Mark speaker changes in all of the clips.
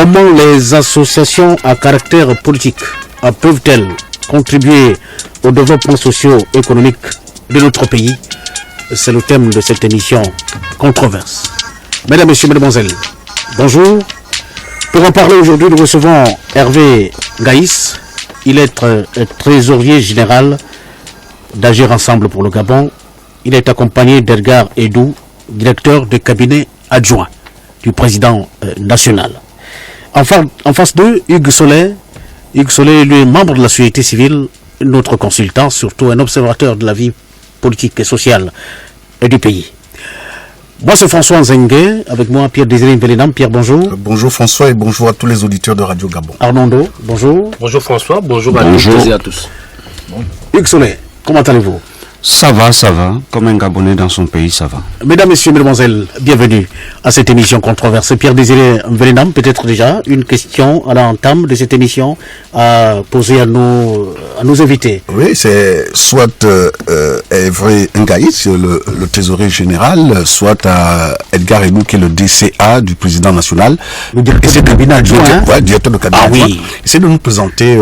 Speaker 1: Comment les associations à caractère politique peuvent-elles contribuer au développement socio-économique de notre pays? C'est le thème de cette émission Controverse. Mesdames, Messieurs, Mesdemoiselles, bonjour. Pour en parler aujourd'hui, nous recevons Hervé Gaïs. Il est trésorier général d'Agir Ensemble pour le Gabon. Il est accompagné d'Edgar Edou, directeur de cabinet adjoint du président national. Enfin, en face d'eux, Hugues Solet. Hugues Solet, lui, membre de la société civile, notre consultant, surtout un observateur de la vie politique et sociale du pays. Moi, c'est François Nzengue, avec moi Pierre-Désiré Mvelenam. Pierre, bonjour.
Speaker 2: Bonjour François et bonjour à tous les auditeurs de Radio Gabon.
Speaker 1: Armando, bonjour.
Speaker 3: Bonjour François, bonjour à tous.
Speaker 1: Hugues Solet, comment allez-vous?
Speaker 4: Ça va. Comme un Gabonais dans son pays, ça va.
Speaker 1: Mesdames, Messieurs, Mesdemoiselles, bienvenue à cette émission controversée. Pierre-Désiré Mvelenam, peut-être déjà une question à l'entame de cette émission à poser à nos invités.
Speaker 2: Oui, c'est soit Hervé Ngaïs, le trésorier général, soit à Edgar Edou, qui est le DCA du président national.
Speaker 1: Le directeur de cabinet adjoint.
Speaker 2: Directeur de cabinet adjoint.
Speaker 1: Oui.
Speaker 2: Essayez de nous présenter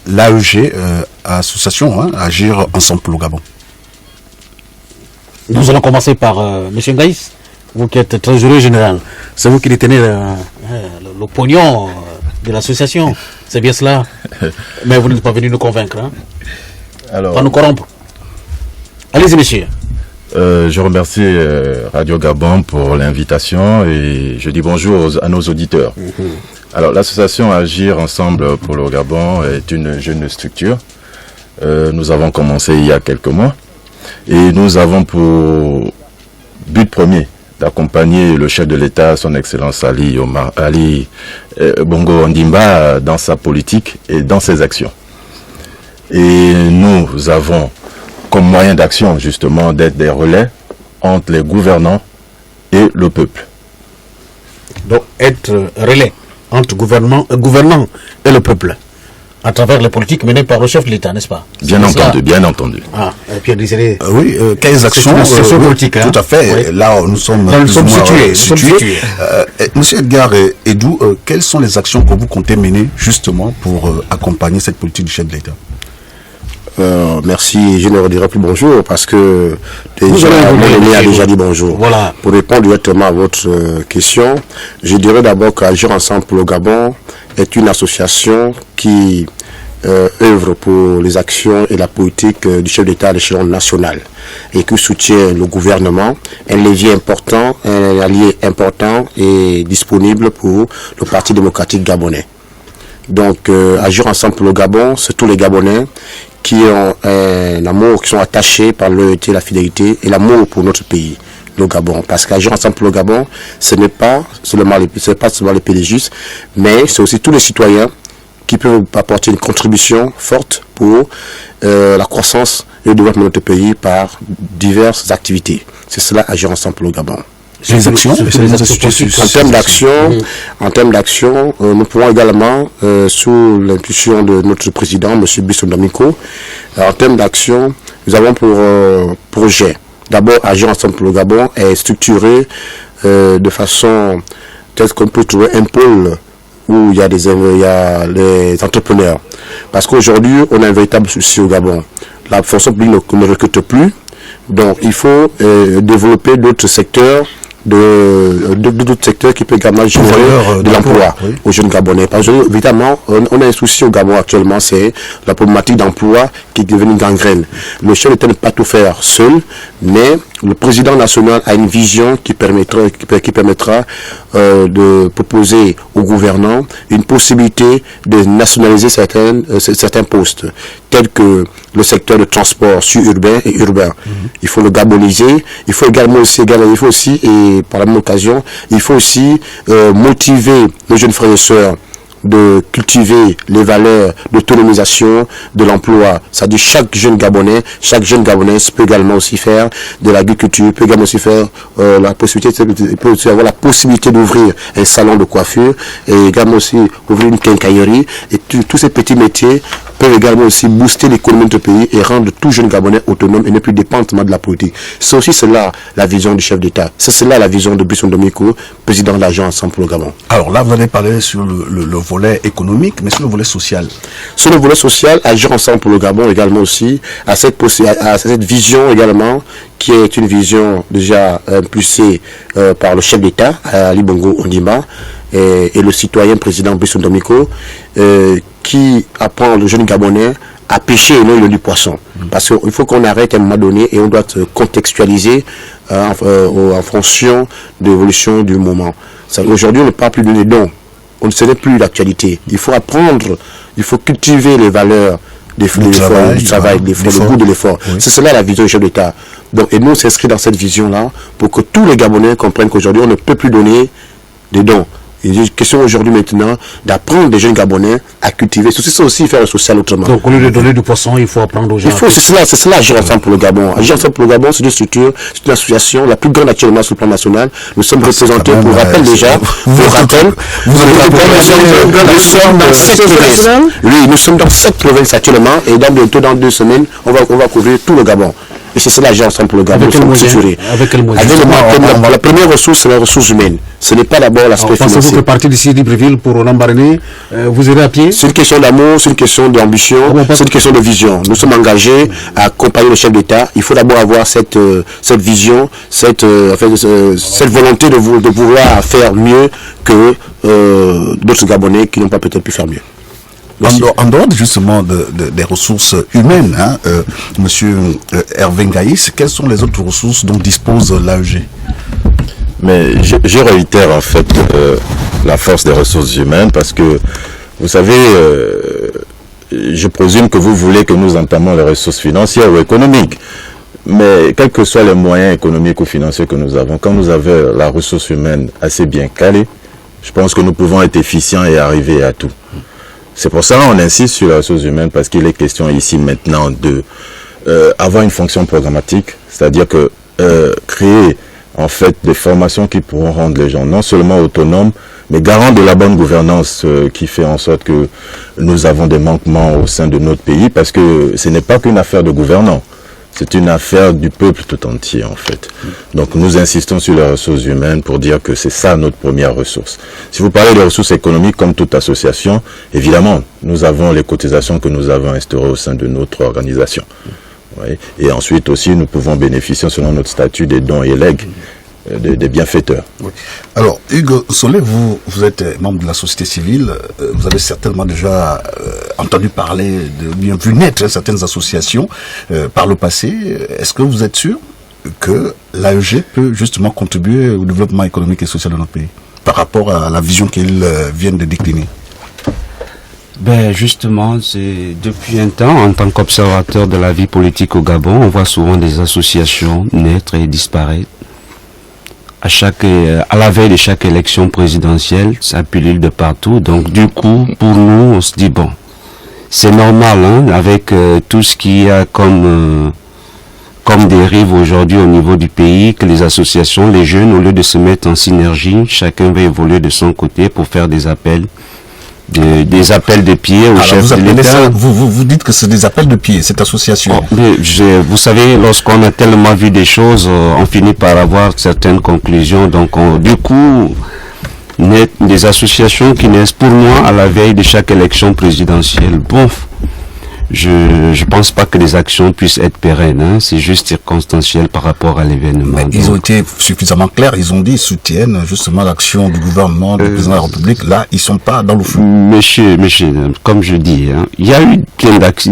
Speaker 2: l'AEG, association, Agir Ensemble pour le Gabon.
Speaker 1: Nous allons commencer par M. Ngaïs, vous qui êtes trésorier général. C'est vous qui détenez le pognon de l'association. C'est bien cela. Mais vous n'êtes pas venu nous convaincre.
Speaker 5: Alors,
Speaker 1: pas nous corrompre. Allez-y, messieurs.
Speaker 5: Je remercie Radio Gabon pour l'invitation et je dis bonjour à nos auditeurs. Alors, l'association Agir Ensemble pour le Gabon est une jeune structure. Nous avons commencé il y a quelques mois et nous avons pour but premier d'accompagner le chef de l'État, son Excellence Ali Bongo Ondimba, dans sa politique et dans ses actions. Et nous avons comme moyen d'action justement d'être des relais entre les gouvernants et le peuple.
Speaker 1: Donc être relais entre gouvernants et le peuple, à travers les politiques menées par le chef de l'État, n'est-ce pas?
Speaker 5: Bien entendu.
Speaker 1: Pierre-Désiré.
Speaker 2: Oui, quelles actions
Speaker 1: politiques,
Speaker 2: tout à fait. Oui. Là, nous sommes situés. Monsieur Edgar Edou, quelles sont les actions que vous comptez mener justement pour accompagner cette politique du chef de l'État?
Speaker 6: Merci, je ne redirai plus bonjour parce que mon a déjà dit bonjour.
Speaker 1: Voilà.
Speaker 6: Pour répondre directement à votre question, je dirais d'abord qu'Agir Ensemble pour le Gabon est une association qui œuvre pour les actions et la politique du chef d'État à l'échelon national et qui soutient le gouvernement, un levier important, un allié important et disponible pour le Parti démocratique gabonais. Donc, Agir Ensemble pour le Gabon, c'est tous les Gabonais qui ont un amour, qui sont attachés par l'unité, la fidélité et l'amour pour notre pays, le Gabon. Parce qu'Agir Ensemble pour le Gabon, ce n'est pas seulement les PDG, mais c'est aussi tous les citoyens qui peuvent apporter une contribution forte pour la croissance et le développement de notre pays par diverses activités. C'est cela, Agir Ensemble pour le Gabon.
Speaker 2: Les actions.
Speaker 6: En termes d'action, nous pourrons également, sous l'impulsion de notre président, M. Bissou Ndamiko, en termes d'action, nous avons pour projet, d'abord, Agir Ensemble pour le Gabon est structuré de façon telle qu'on peut trouver un pôle où il y a les entrepreneurs. Parce qu'aujourd'hui, on a un véritable souci au Gabon. La fonction publique ne recrute plus, donc il faut développer d'autres secteurs d'autres secteurs qui peuvent également générer de l'emploi aux jeunes Gabonais. Parce que, évidemment, on a un souci au Gabon actuellement, c'est la problématique d'emploi qui est devenue gangrène. Le chef d'État ne peut pas tout faire seul, mais le président national a une vision qui permettra de proposer aux gouvernants une possibilité de nationaliser certains postes, tels que le secteur de transport sur-urbain et urbain. Il faut le gaboniser, il faut aussi, et par la même occasion, il faut aussi motiver nos jeunes frères et sœurs de cultiver les valeurs d'autonomisation de l'emploi. C'est-à-dire chaque jeune Gabonais peut également aussi faire de l'agriculture, peut également aussi faire peut aussi avoir la possibilité d'ouvrir un salon de coiffure et également aussi ouvrir une quincaillerie. Et tous ces petits métiers peuvent également aussi booster l'économie de notre pays et rendre tout jeune Gabonais autonome et ne plus dépendant de la politique. C'est aussi cela la vision du chef d'État. C'est cela la vision de Brice Oligui Nguema, président de l'Agence Ensemble pour le Gabon.
Speaker 2: Alors là, vous allez parler sur le volet économique, mais sur le volet social.
Speaker 6: Sur le volet social, Agir Ensemble pour le Gabon également aussi, à cette vision également, qui est une vision déjà impulsée par le chef d'État, Ali Bongo Ondimba, et le citoyen président Brice Oligui Nguema, qui apprend le jeune Gabonais à pêcher et non il du poisson. Parce qu'il faut qu'on arrête à un moment donné et on doit contextualiser en fonction de l'évolution du moment. Aujourd'hui, on ne parle plus de dons. On ne sait plus l'actualité. Il faut apprendre, il faut cultiver les valeurs du travail, le goût de l'effort. Oui. C'est cela la vision du chef d'État. Donc, et nous, on s'inscrit dans cette vision-là pour que tous les Gabonais comprennent qu'aujourd'hui, on ne peut plus donner des dons. Il est question aujourd'hui maintenant d'apprendre des jeunes Gabonais à cultiver. C'est ça aussi faire le social autrement.
Speaker 1: Donc au lieu de donner du poisson, il faut apprendre aux gens.
Speaker 6: C'est cela Agir Ensemble pour le Gabon. Agir Ensemble pour le Gabon, c'est une structure, c'est une association la plus grande actuellement sur le plan national. Nous sommes représentés, pour rappel déjà, nous sommes dans 7 provinces actuellement et dans 2 semaines, on va couvrir tout le Gabon. Et c'est cela Agir Ensemble pour le Gabon.
Speaker 1: Avec quel moyen?
Speaker 6: La première ressource, c'est la ressource humaine. Ce n'est pas d'abord l'aspect financier.
Speaker 1: Pensez-vous que partir d'ici Libreville pour Lambaréné, vous irez à pied?
Speaker 6: C'est une question d'amour, c'est une question d'ambition, c'est une question de vision. Nous sommes engagés à accompagner le chef d'État. Il faut d'abord avoir cette vision, cette volonté de vouloir faire mieux que d'autres Gabonais qui n'ont pas peut-être pu faire mieux.
Speaker 2: En dehors justement des ressources humaines, monsieur Hervé Ngaïs, quelles sont les autres ressources dont dispose l'AEG?
Speaker 5: Mais je réitère en fait la force des ressources humaines parce que, vous savez, je présume que vous voulez que nous entamons les ressources financières ou économiques. Mais quels que soient les moyens économiques ou financiers que nous avons, quand nous avons la ressource humaine assez bien calée, je pense que nous pouvons être efficients et arriver à tout. C'est pour ça qu'on insiste sur les ressources humaines, parce qu'il est question ici maintenant de avoir une fonction programmatique, c'est-à-dire que créer en fait des formations qui pourront rendre les gens non seulement autonomes, mais garants de la bonne gouvernance qui fait en sorte que nous avons des manquements au sein de notre pays, parce que ce n'est pas qu'une affaire de gouvernants. C'est une affaire du peuple tout entier, en fait. Donc, nous insistons sur les ressources humaines pour dire que c'est ça notre première ressource. Si vous parlez de ressources économiques, comme toute association, évidemment, nous avons les cotisations que nous avons instaurées au sein de notre organisation. Oui. Et ensuite aussi, nous pouvons bénéficier, selon notre statut, des dons et legs des bienfaiteurs.
Speaker 2: Oui. Alors, Hugues Solé, vous êtes membre de la société civile, vous avez certainement déjà entendu parler, bien vu naître certaines associations par le passé. Est-ce que vous êtes sûr que l'AEG peut justement contribuer au développement économique et social de notre pays par rapport à la vision qu'ils viennent de décliner?
Speaker 4: Ben justement, c'est depuis un temps, en tant qu'observateur de la vie politique au Gabon, on voit souvent des associations naître et disparaître. À la veille de chaque élection présidentielle, ça pullule de partout. Donc du coup, pour nous, on se dit bon, c'est normal, hein, avec tout ce qu'il y a comme dérive aujourd'hui au niveau du pays, que les associations, les jeunes, au lieu de se mettre en synergie, chacun va évoluer de son côté pour faire des appels de pied au chef de l'État.
Speaker 2: Vous dites que c'est des appels de pied, cette association.
Speaker 4: Oh, vous savez, lorsqu'on a tellement vu des choses, on finit par avoir certaines conclusions. Donc, du coup, des associations qui naissent pour moi à la veille de chaque élection présidentielle. Bon, je pense pas que les actions puissent être pérennes, hein. C'est juste circonstanciel par rapport à l'événement.
Speaker 2: Ils ont été suffisamment clairs, ils ont dit, ils soutiennent justement l'action du gouvernement, du président de la République. Là, ils sont pas dans le flou.
Speaker 4: Monsieur, comme je dis, hein, il y a eu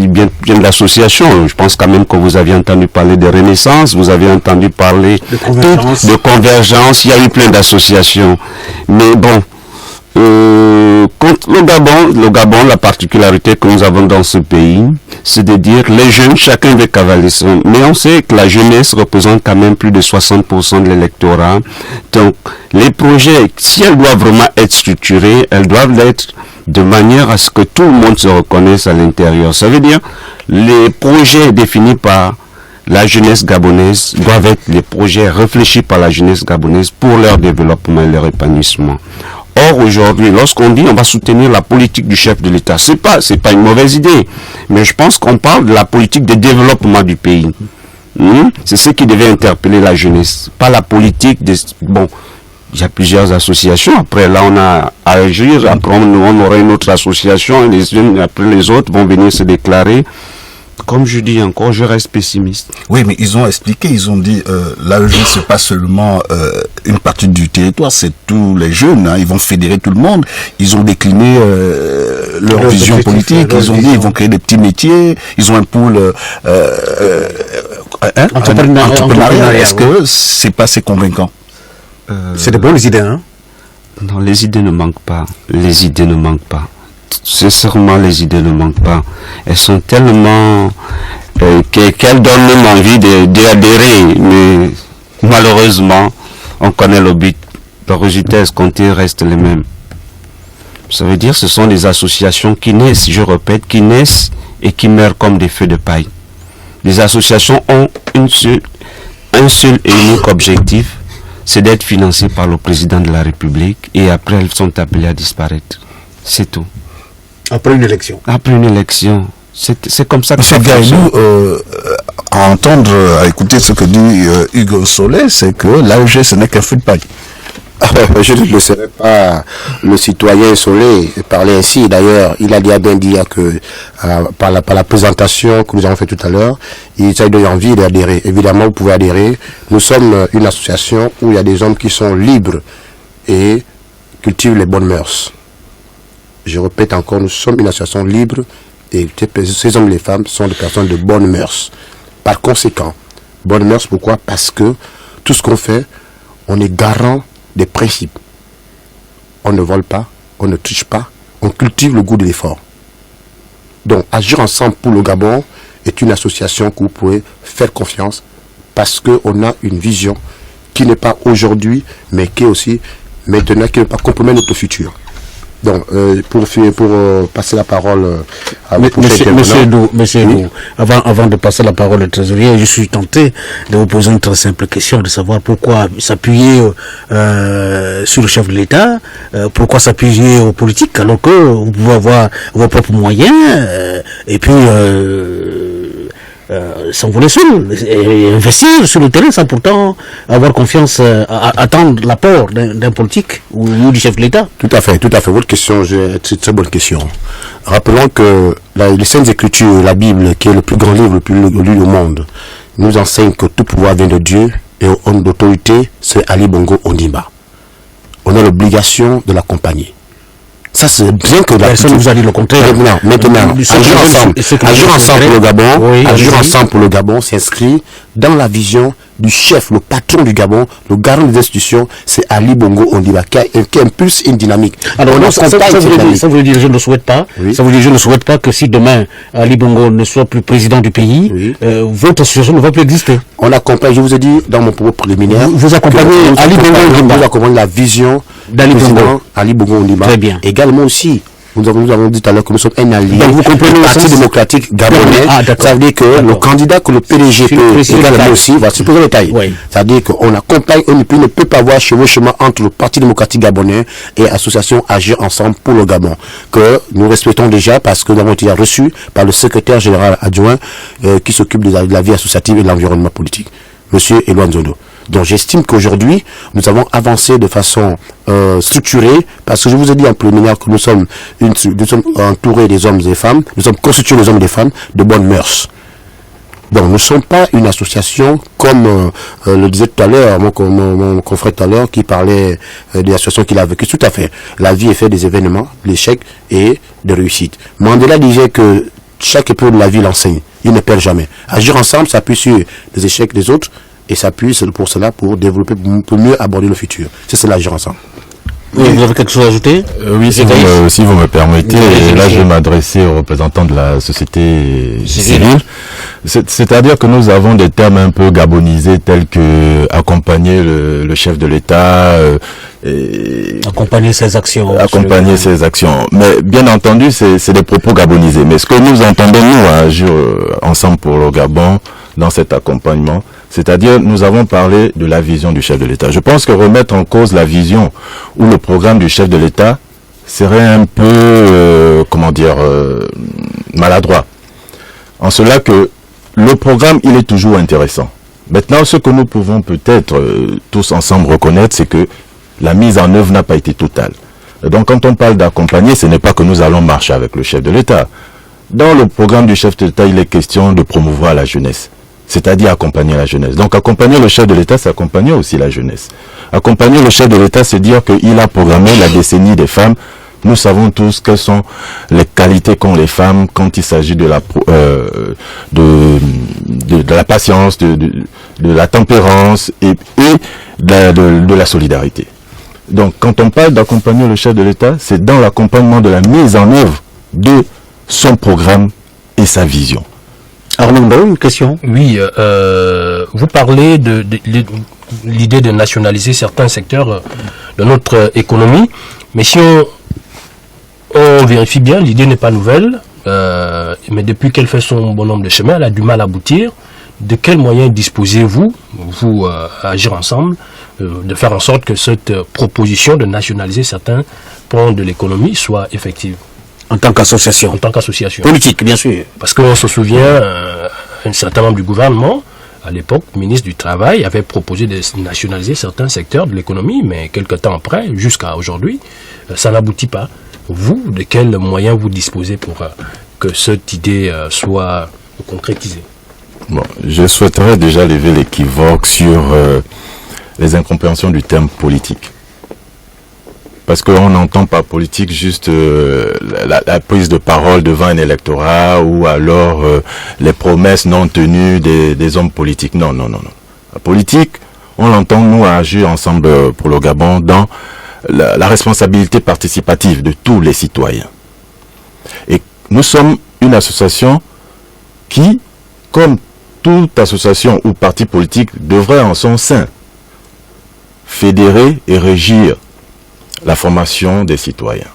Speaker 4: bien d'associations. Je pense quand même que vous aviez entendu parler de Renaissance, vous avez entendu parler de Convergence, il y a eu plein d'associations. Mais bon, contre le Gabon, la particularité que nous avons dans ce pays, c'est de dire les jeunes, chacun veut cavaler son. Mais on sait que la jeunesse représente quand même plus de 60% de l'électorat. Donc, les projets, si elles doivent vraiment être structurées, elles doivent l'être de manière à ce que tout le monde se reconnaisse à l'intérieur. Ça veut dire, les projets définis par la jeunesse gabonaise doivent être les projets réfléchis par la jeunesse gabonaise pour leur développement et leur épanouissement. Or, aujourd'hui, lorsqu'on dit on va soutenir la politique du chef de l'État, c'est pas une mauvaise idée. Mais je pense qu'on parle de la politique de développement du pays. C'est ce qui devait interpeller la jeunesse. Pas la politique de... Bon, il y a plusieurs associations. Après, là, on a à agir. Après, on aura une autre association. Les unes après les autres vont venir se déclarer. Comme je dis encore, je reste pessimiste.
Speaker 2: Oui, mais ils ont expliqué, ils ont dit, l'AEG, c'est pas seulement une partie du territoire, c'est tous les jeunes, hein, ils vont fédérer tout le monde. Ils ont décliné leur vision politique, ils ont dit, ils vont créer des petits métiers, ils ont un pôle entrepreneurial. Est-ce que c'est pas assez convaincant?
Speaker 1: C'est de bonnes idées, hein?
Speaker 4: Non, les idées ne manquent pas. Les idées ne manquent pas. Sincèrement, les idées ne manquent pas. Elles sont tellement qu'elles donnent même envie d'adhérer, mais malheureusement, on connaît le but. Le résultat escompté reste le même. Ça veut dire que ce sont des associations qui naissent, je répète, qui naissent et qui meurent comme des feux de paille. Les associations ont un seul et unique objectif, c'est d'être financées par le président de la République et après elles sont appelées à disparaître. C'est tout.
Speaker 1: Après une élection.
Speaker 4: Après une élection. C'est comme ça que
Speaker 2: ça fonctionne. À entendre, à écouter ce que dit Hugo Solé, c'est que l'AEG, ce n'est qu'un feu de paille.
Speaker 6: Je ne laisserai pas le citoyen Solé parler ainsi. D'ailleurs, il a bien dit que par la présentation que nous avons fait tout à l'heure, il a donné envie d'adhérer. Évidemment, vous pouvez adhérer. Nous sommes une association où il y a des hommes qui sont libres et cultivent les bonnes mœurs. Je répète encore, nous sommes une association libre et ces hommes et les femmes sont des personnes de bonnes mœurs. Par conséquent, bonnes mœurs, pourquoi? Parce que tout ce qu'on fait, on est garant des principes. On ne vole pas, on ne triche pas, on cultive le goût de l'effort. Donc, Agir ensemble pour le Gabon est une association que vous pouvez faire confiance parce qu'on a une vision qui n'est pas aujourd'hui, mais qui est aussi maintenant, qui ne va pas compromettre notre futur. Donc, pour passer la parole à
Speaker 1: Monsieur Dou, avant de passer la parole au trésorier, je suis tenté de vous poser une très simple question, de savoir pourquoi s'appuyer sur le chef de l'État, pourquoi s'appuyer aux politiques, alors que vous pouvez avoir vos propres moyens, et puis s'envoler seul, et investir sur le terrain sans pourtant avoir confiance, attendre l'apport d'un politique ou du chef de l'État.
Speaker 6: Tout à fait. Votre question, c'est une très bonne question. Rappelons que les Saintes Écritures, la Bible, qui est le plus grand livre, le plus lu au monde, nous enseigne que tout pouvoir vient de Dieu et homme d'autorité, c'est Ali Bongo Ondimba. On a l'obligation de l'accompagner. Ça, c'est bien que
Speaker 1: personne vous a dit le contraire.
Speaker 6: Maintenant, agir ensemble pour le Gabon, oui, agir ensemble pour le Gabon s'inscrit dans la vision du chef, le patron du Gabon, le garant des institutions, c'est Ali Bongo Ondimba qui impulse une dynamique.
Speaker 1: Alors non, ça veut dire je ne souhaite pas. Oui. Ça veut dire je ne souhaite pas que si demain Ali Bongo ne soit plus président du pays, oui, votre association ne va plus exister.
Speaker 6: On accompagne, je vous ai dit dans mon propos préliminaire,
Speaker 1: vous accompagnez Ali Bongo Ondimba.
Speaker 6: Vous accompagnez la vision d'Ali Bongo, Ali Bongo Ondimba.
Speaker 1: Très bien.
Speaker 6: Également aussi, nous avons dit tout à l'heure que nous sommes un allié du Parti démocratique gabonais. Ça veut dire que le candidat que le PDG peut également aussi, voici pour le détail. Oui. Ça veut dire qu'on accompagne, on ne peut pas avoir chevauchement entre le Parti démocratique gabonais et l'association Agir ensemble pour le Gabon, que nous respectons déjà parce que nous avons été reçus par le secrétaire général adjoint qui s'occupe de la vie associative et de l'environnement politique, Monsieur Eloan Zondo. Donc j'estime qu'aujourd'hui, nous avons avancé de façon structurée, parce que je vous ai dit en préliminaire que nous sommes entourés des hommes et des femmes, nous sommes constitués des hommes et des femmes de bonnes mœurs. Donc nous ne sommes pas une association comme le disait tout à l'heure, mon confrère tout à l'heure qui parlait des associations qu'il a vécues. Tout à fait. La vie est faite des événements, d'échecs et de réussites. Mandela disait que chaque épreuve de la vie l'enseigne. Il ne perd jamais. Agir ensemble s'appuie sur les échecs des autres et s'appuie pour cela, pour développer, pour mieux aborder le futur. C'est cela, Agir ensemble.
Speaker 1: Oui, vous avez quelque chose à ajouter?
Speaker 5: Oui, si vous me permettez, là je vais m'adresser aux représentants de la société civile. C'est-à-dire que nous avons des termes un peu gabonisés tels que accompagner le chef de l'État,
Speaker 1: accompagner ses actions.
Speaker 5: Accompagner ses actions. Mais bien entendu, c'est des propos gabonisés. Mais ce que nous entendons, nous, à Agir ensemble pour le Gabon, dans cet accompagnement. C'est-à-dire, nous avons parlé de la vision du chef de l'État. Je pense que remettre en cause la vision ou le programme du chef de l'État serait un peu, maladroit. En cela que le programme, il est toujours intéressant. Maintenant, ce que nous pouvons peut-être tous ensemble reconnaître, c'est que la mise en œuvre n'a pas été totale. Et donc, quand on parle d'accompagner, ce n'est pas que nous allons marcher avec le chef de l'État. Dans le programme du chef de l'État, il est question de promouvoir la jeunesse, c'est-à-dire accompagner la jeunesse. Donc, accompagner le chef de l'État, c'est accompagner aussi la jeunesse. Accompagner le chef de l'État, c'est dire qu'il a programmé la décennie des femmes. Nous savons tous quelles sont les qualités qu'ont les femmes quand il s'agit de la patience, de la tempérance et de la solidarité. Donc, quand on parle d'accompagner le chef de l'État, c'est dans l'accompagnement de la mise en œuvre de son programme et sa vision.
Speaker 1: Arnaud, une question.
Speaker 3: Oui, vous parlez de l'idée de nationaliser certains secteurs de notre économie, mais si on vérifie bien, l'idée n'est pas nouvelle, mais depuis qu'elle fait son bonhomme de chemin, elle a du mal à aboutir. De quels moyens disposez-vous, à agir ensemble, de faire en sorte que cette proposition de nationaliser certains pans de l'économie soit effective?
Speaker 1: En tant qu'association.
Speaker 3: En tant qu'association.
Speaker 1: Politique, bien sûr.
Speaker 3: Parce qu'on se souvient, un certain membre du gouvernement, à l'époque, ministre du Travail, avait proposé de nationaliser certains secteurs de l'économie, mais quelque temps après, jusqu'à aujourd'hui, ça n'aboutit pas. Vous, de quels moyens vous disposez pour que cette idée soit concrétisée?
Speaker 5: Bon, je souhaiterais déjà lever l'équivoque sur les incompréhensions du terme politique. Parce qu'on n'entend pas politique juste la prise de parole devant un électorat ou alors les promesses non tenues des hommes politiques. Non. La politique, on l'entend, nous, à agir ensemble pour le Gabon dans la responsabilité participative de tous les citoyens. Et nous sommes une association qui, comme toute association ou parti politique, devrait en son sein fédérer et régir la formation des citoyens.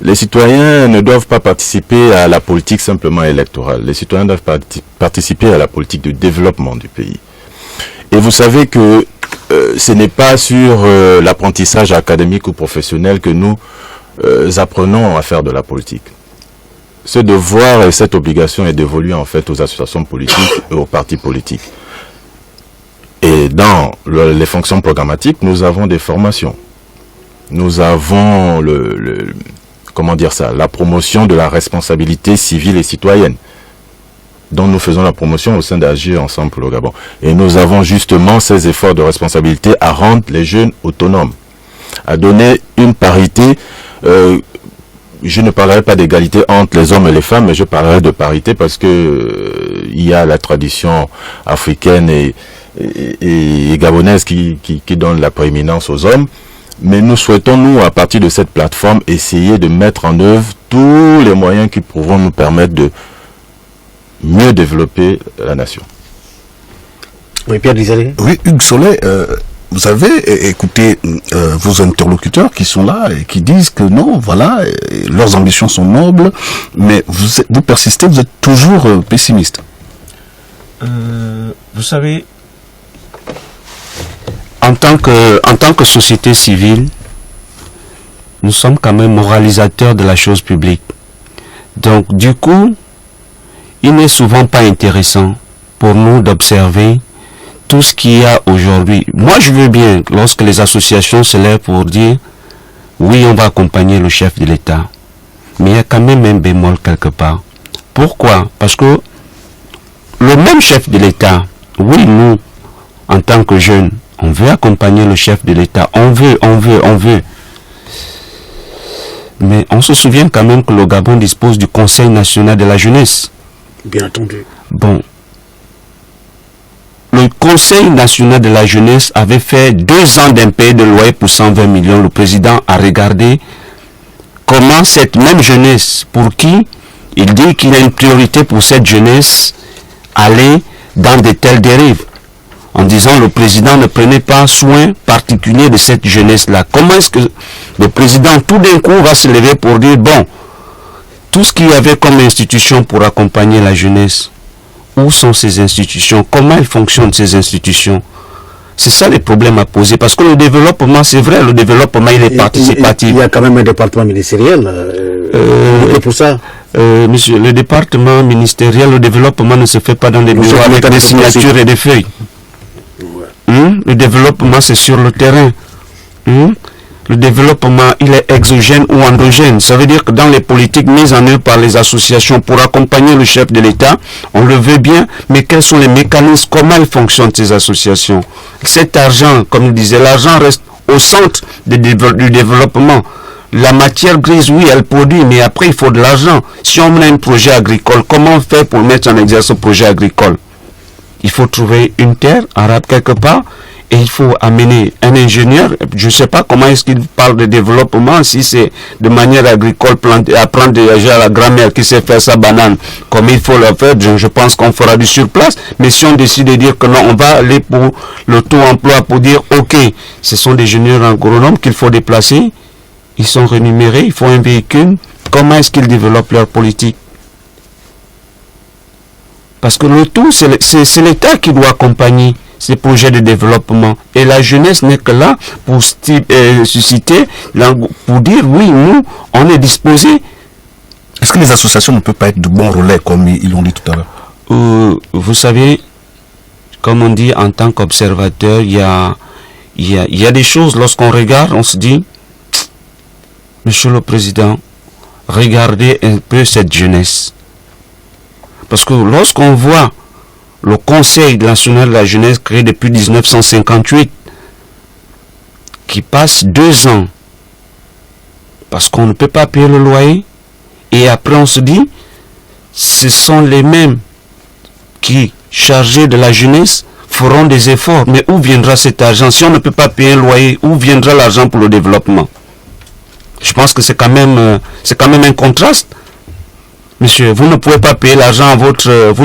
Speaker 5: Les citoyens ne doivent pas participer à la politique simplement électorale. Les citoyens doivent participer à la politique de développement du pays. Et vous savez que ce n'est pas sur l'apprentissage académique ou professionnel que nous apprenons à faire de la politique. Ce devoir et cette obligation est dévolue en fait aux associations politiques et aux partis politiques. Et dans les fonctions programmatiques, nous avons des formations. Nous avons la promotion de la responsabilité civile et citoyenne, dont nous faisons la promotion au sein d'Agir Ensemble pour le Gabon. Et nous avons justement ces efforts de responsabilité à rendre les jeunes autonomes, à donner une parité. Je ne parlerai pas d'égalité entre les hommes et les femmes, mais je parlerai de parité parce que il y a la tradition africaine et gabonaise qui donne la prééminence aux hommes. Mais nous souhaitons, nous, à partir de cette plateforme, essayer de mettre en œuvre tous les moyens qui pourront nous permettre de mieux développer la nation.
Speaker 1: Oui, Pierre Lizalet.
Speaker 2: Oui, Hugues Soley, vous avez écouté vos interlocuteurs qui sont là et qui disent que non, voilà, leurs ambitions sont nobles, mais vous persistez, vous êtes toujours pessimiste.
Speaker 4: Vous savez, en tant que société civile, nous sommes quand même moralisateurs de la chose publique. Donc, du coup, il n'est souvent pas intéressant pour nous d'observer tout ce qu'il y a aujourd'hui. Moi, je veux bien, lorsque les associations se lèvent pour dire, oui, on va accompagner le chef de l'État. Mais il y a quand même un bémol quelque part. Pourquoi? Parce que le même chef de l'État, oui, nous, en tant que jeunes, on veut accompagner le chef de l'État. On veut. Mais on se souvient quand même que le Gabon dispose du Conseil national de la jeunesse.
Speaker 1: Bien entendu.
Speaker 4: Bon. Le Conseil national de la jeunesse avait fait 2 ans d'impayé de loyer pour 120 millions. Le président a regardé comment cette même jeunesse, pour qui il dit qu'il y a une priorité pour cette jeunesse, allait dans de telles dérives. En disant le président ne prenait pas soin particulier de cette jeunesse-là. Comment est-ce que le président tout d'un coup va se lever pour dire, bon, tout ce qu'il y avait comme institution pour accompagner la jeunesse, Où sont ces institutions? Comment elles fonctionnent, ces institutions? C'est ça les problèmes à poser. Parce que le développement, c'est vrai, le développement, il est participatif.
Speaker 1: Il y a quand même un département ministériel pour ça.
Speaker 4: Monsieur, le département ministériel, le développement ne se fait pas dans les bureaux avec des signatures et des feuilles. Le développement, c'est sur le terrain. Le développement, il est exogène ou endogène. Ça veut dire que dans les politiques mises en œuvre par les associations pour accompagner le chef de l'État, on le veut bien, mais quels sont les mécanismes, comment elles fonctionnent ces associations? Cet argent, comme je disais, l'argent reste au centre du développement. La matière grise, oui, elle produit, mais après, il faut de l'argent. Si on a un projet agricole, comment on fait pour mettre en exercice ce projet agricole? Il faut trouver une terre arabe quelque part, et il faut amener un ingénieur. Je ne sais pas comment est-ce qu'il parle de développement, si c'est de manière agricole, apprendre déjà à la grand-mère qui sait faire sa banane, comme il faut le faire. Je pense qu'on fera du surplace. Mais si on décide de dire que non, on va aller pour le taux emploi, pour dire, ok, ce sont des ingénieurs agronomes qu'il faut déplacer, ils sont rémunérés, il faut un véhicule, comment est-ce qu'ils développent leur politique? Parce que le tout, c'est l'État qui doit accompagner ces projets de développement. Et la jeunesse n'est que là pour susciter, pour dire oui, nous, on est disposés.
Speaker 2: Est-ce que les associations ne peuvent pas être de bons relais, comme ils l'ont dit tout à l'heure?
Speaker 4: Vous savez, comme on dit en tant qu'observateur, il y a des choses, lorsqu'on regarde, on se dit, Monsieur le Président, regardez un peu cette jeunesse. Parce que lorsqu'on voit le Conseil national de la jeunesse créé depuis 1958, qui passe 2 ans, parce qu'on ne peut pas payer le loyer, et après on se dit, ce sont les mêmes qui, chargés de la jeunesse, feront des efforts. Mais où viendra cet argent? Si on ne peut pas payer un loyer, où viendra l'argent pour le développement? Je pense que c'est quand même un contraste. Monsieur, vous ne pouvez pas payer l'argent à vous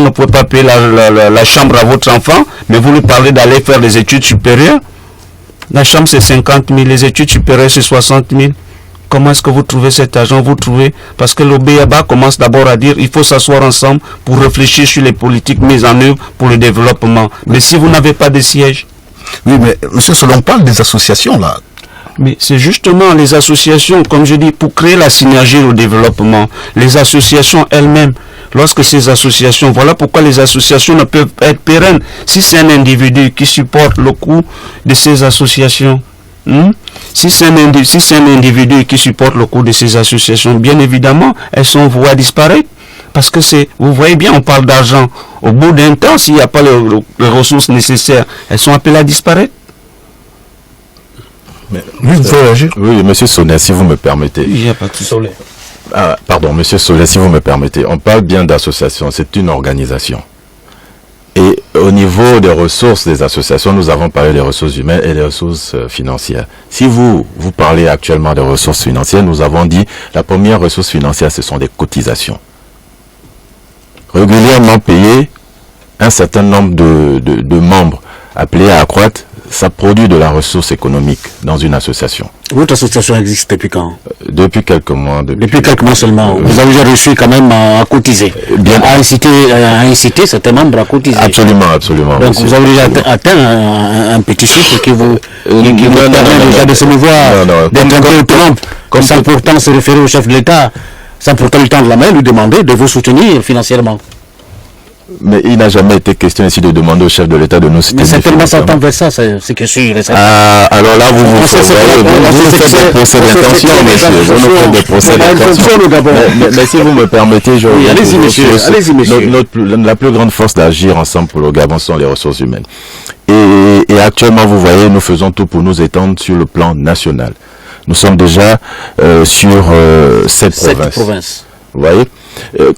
Speaker 4: ne pouvez pas payer la chambre à votre enfant, mais vous lui parlez d'aller faire des études supérieures. La chambre c'est 50 000, les études supérieures c'est 60 000. Comment est-ce que vous trouvez cet argent? Vous trouvez, parce que le BABA commence d'abord à dire, il faut s'asseoir ensemble pour réfléchir sur les politiques mises en œuvre pour le développement. Mais si vous n'avez pas de siège.
Speaker 2: Oui, mais monsieur, selon parle des associations là.
Speaker 4: Mais c'est justement les associations, comme je dis, pour créer la synergie au développement. Les associations elles-mêmes, lorsque ces associations, voilà pourquoi les associations ne peuvent être pérennes. Si c'est un individu qui supporte le coût de ces associations, si c'est un individu qui supporte le coût de ces associations, bien évidemment, elles sont vouées à disparaître. Parce que vous voyez bien, on parle d'argent. Au bout d'un temps, s'il n'y a pas les ressources nécessaires, elles sont appelées à disparaître.
Speaker 5: Mais, oui, monsieur Sonnet, si vous me permettez.
Speaker 4: Il n'y a pas de souci.
Speaker 5: Pardon, monsieur Sonnet, si vous me permettez. On parle bien d'association, c'est une organisation. Et au niveau des ressources des associations, nous avons parlé des ressources humaines et des ressources financières. Si vous parlez actuellement des ressources financières, nous avons dit la première ressource financière, ce sont des cotisations. Régulièrement payé, un certain nombre de membres appelés à accroître, ça produit de la ressource économique dans une association.
Speaker 1: Votre association existe depuis quand?
Speaker 5: Depuis quelques mois.
Speaker 1: Depuis quelques mois seulement. Vous avez déjà réussi quand même à cotiser.
Speaker 5: Bien.
Speaker 1: À inciter certains membres à cotiser.
Speaker 5: Absolument.
Speaker 1: Donc vous avez déjà atteint un petit chiffre qui vous permet déjà de se mouvoir, d'être un peu autonome, sans pourtant se référer au chef de l'État, sans pourtant le temps de la main lui demander de vous soutenir financièrement.
Speaker 5: Mais il n'a jamais été question ici de demander au chef de l'État de nous soutenir.
Speaker 1: Mais certainement s'entend vers ça, c'est que sûr.
Speaker 5: Alors là, vous faites des procès d'intention, monsieur. Vous nous faites des procès d'intention. Mais si vous me permettez, je...
Speaker 1: Oui, allez-y, monsieur.
Speaker 5: La plus grande force d'agir ensemble pour le Gabon sont les ressources humaines. Et actuellement, vous voyez, nous faisons tout pour nous étendre sur le plan national. Nous sommes déjà sur 7 provinces. Vous voyez,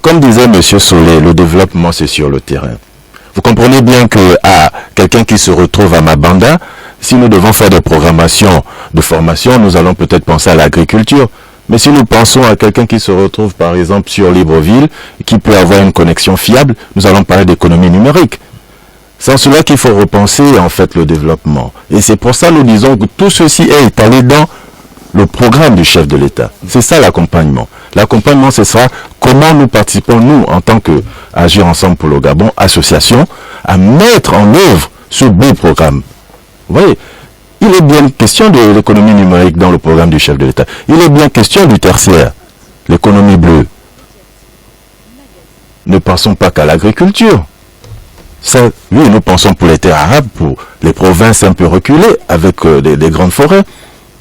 Speaker 5: comme disait M. Solé, le développement c'est sur le terrain. Vous comprenez bien que quelqu'un qui se retrouve à Mabanda, si nous devons faire des programmations de formation, nous allons peut-être penser à l'agriculture. Mais si nous pensons à quelqu'un qui se retrouve par exemple sur Libreville, qui peut avoir une connexion fiable, nous allons parler d'économie numérique. C'est en cela qu'il faut repenser en fait le développement. Et c'est pour ça que nous disons que tout ceci est étalé dans le programme du chef de l'État. C'est ça l'accompagnement. L'accompagnement, ce sera comment comment nous participons, nous, en tant que Agir Ensemble pour le Gabon, association, à mettre en œuvre ce beau programme. Vous voyez, il est bien question de l'économie numérique dans le programme du chef de l'État. Il est bien question du tertiaire, l'économie bleue. Ne pensons pas qu'à l'agriculture. Ça, oui, nous pensons pour les terres arabes, pour les provinces un peu reculées, avec des grandes forêts.